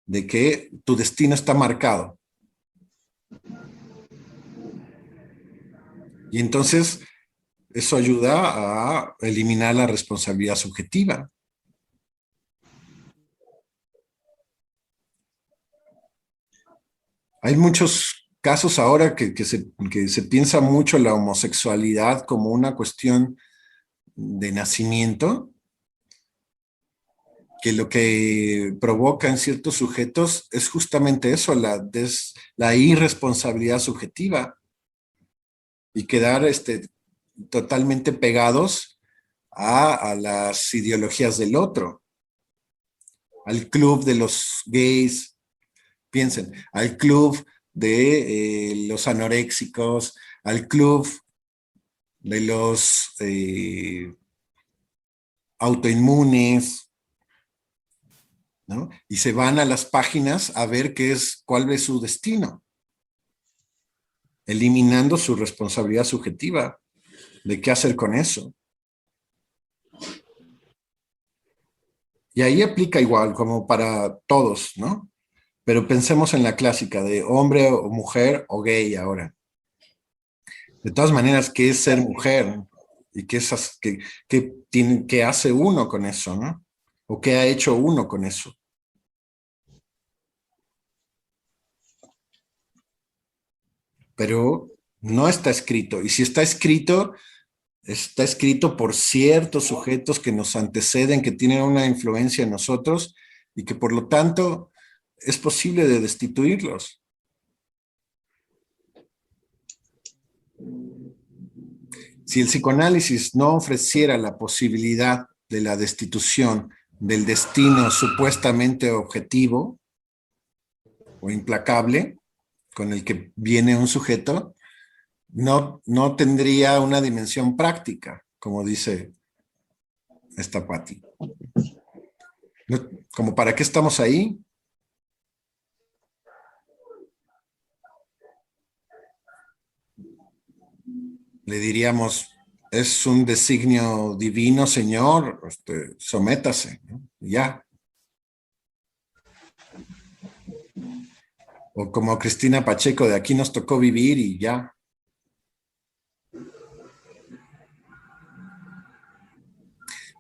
A: De que tu destino está marcado. Y entonces eso ayuda a eliminar la responsabilidad subjetiva. Hay muchos casos ahora que se piensa mucho la homosexualidad como una cuestión de nacimiento, que lo que provoca en ciertos sujetos es justamente eso, la irresponsabilidad subjetiva y quedar totalmente pegados a las ideologías del otro, al club de los gays, piensen, al club de los anoréxicos, al club de los autoinmunes, ¿no? Y se van a las páginas a ver cuál es su destino, eliminando su responsabilidad subjetiva de qué hacer con eso. Y ahí aplica igual, como para todos, ¿no? Pero pensemos en la clásica de hombre o mujer o gay ahora. De todas maneras, ¿qué es ser mujer? ¿Y qué hace uno con eso, no? ¿O qué ha hecho uno con eso? Pero no está escrito. Y si está escrito por ciertos sujetos que nos anteceden, que tienen una influencia en nosotros y que por lo tanto es posible de destituirlos. Si el psicoanálisis no ofreciera la posibilidad de la destitución del destino supuestamente objetivo o implacable con el que viene un sujeto, no tendría una dimensión práctica, como dice esta Patti. ¿Como para qué estamos ahí? Le diríamos, es un designio divino, Señor, sométase, ¿no? Ya. O como Cristina Pacheco, de aquí nos tocó vivir y ya.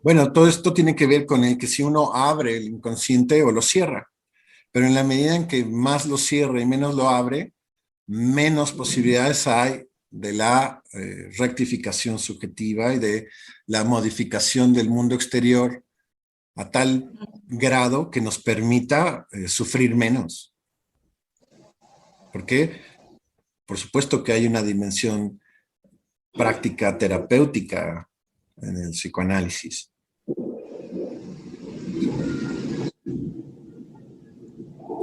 A: Bueno, todo esto tiene que ver con el que si uno abre el inconsciente o lo cierra, pero en la medida en que más lo cierra y menos lo abre, menos posibilidades hay de la rectificación subjetiva y de la modificación del mundo exterior a tal grado que nos permita sufrir menos. Porque, por supuesto que hay una dimensión práctica terapéutica en el psicoanálisis.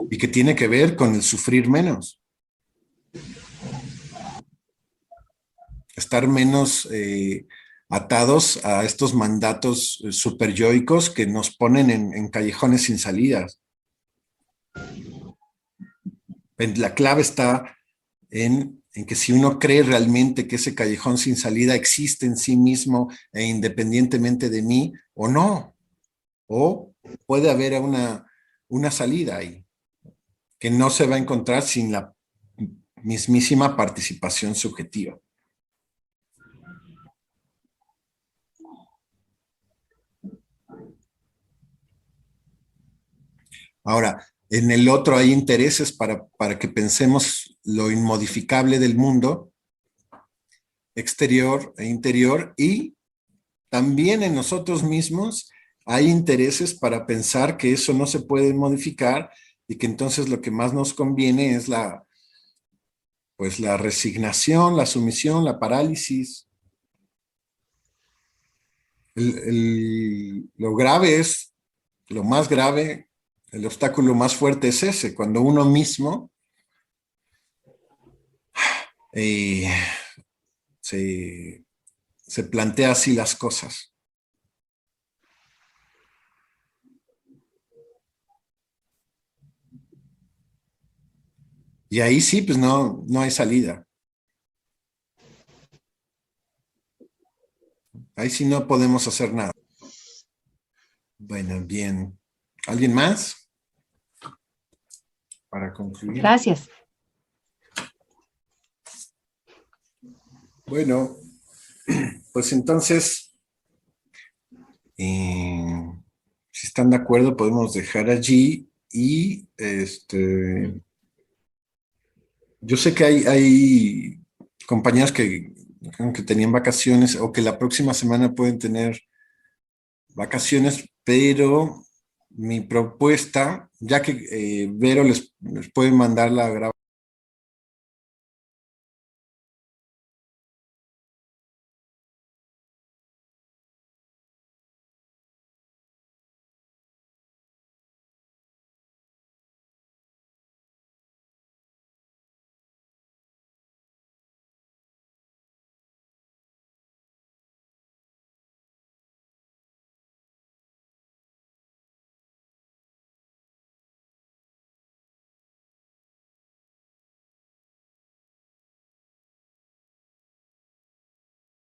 A: Y que tiene que ver con el sufrir menos. Estar menos atados a estos mandatos superyoicos que nos ponen en callejones sin salidas. La clave está en que si uno cree realmente que ese callejón sin salida existe en sí mismo e independientemente de mí o no, o puede haber una salida ahí que no se va a encontrar sin la mismísima participación subjetiva. Ahora, en el otro hay intereses para que pensemos lo inmodificable del mundo, exterior e interior, y también en nosotros mismos hay intereses para pensar que eso no se puede modificar y que entonces lo que más nos conviene es la resignación, la sumisión, la parálisis. Lo grave es, lo más grave, el obstáculo más fuerte es ese, cuando uno mismo se plantea así las cosas. Y ahí sí, pues no hay salida. Ahí sí no podemos hacer nada. Bueno, bien. ¿Alguien más? Para concluir.
H: Gracias.
A: Bueno, pues entonces, si están de acuerdo, podemos dejar allí y yo sé que hay compañeras que tenían vacaciones o que la próxima semana pueden tener vacaciones, pero mi propuesta, ya que Vero les puede mandar la grabación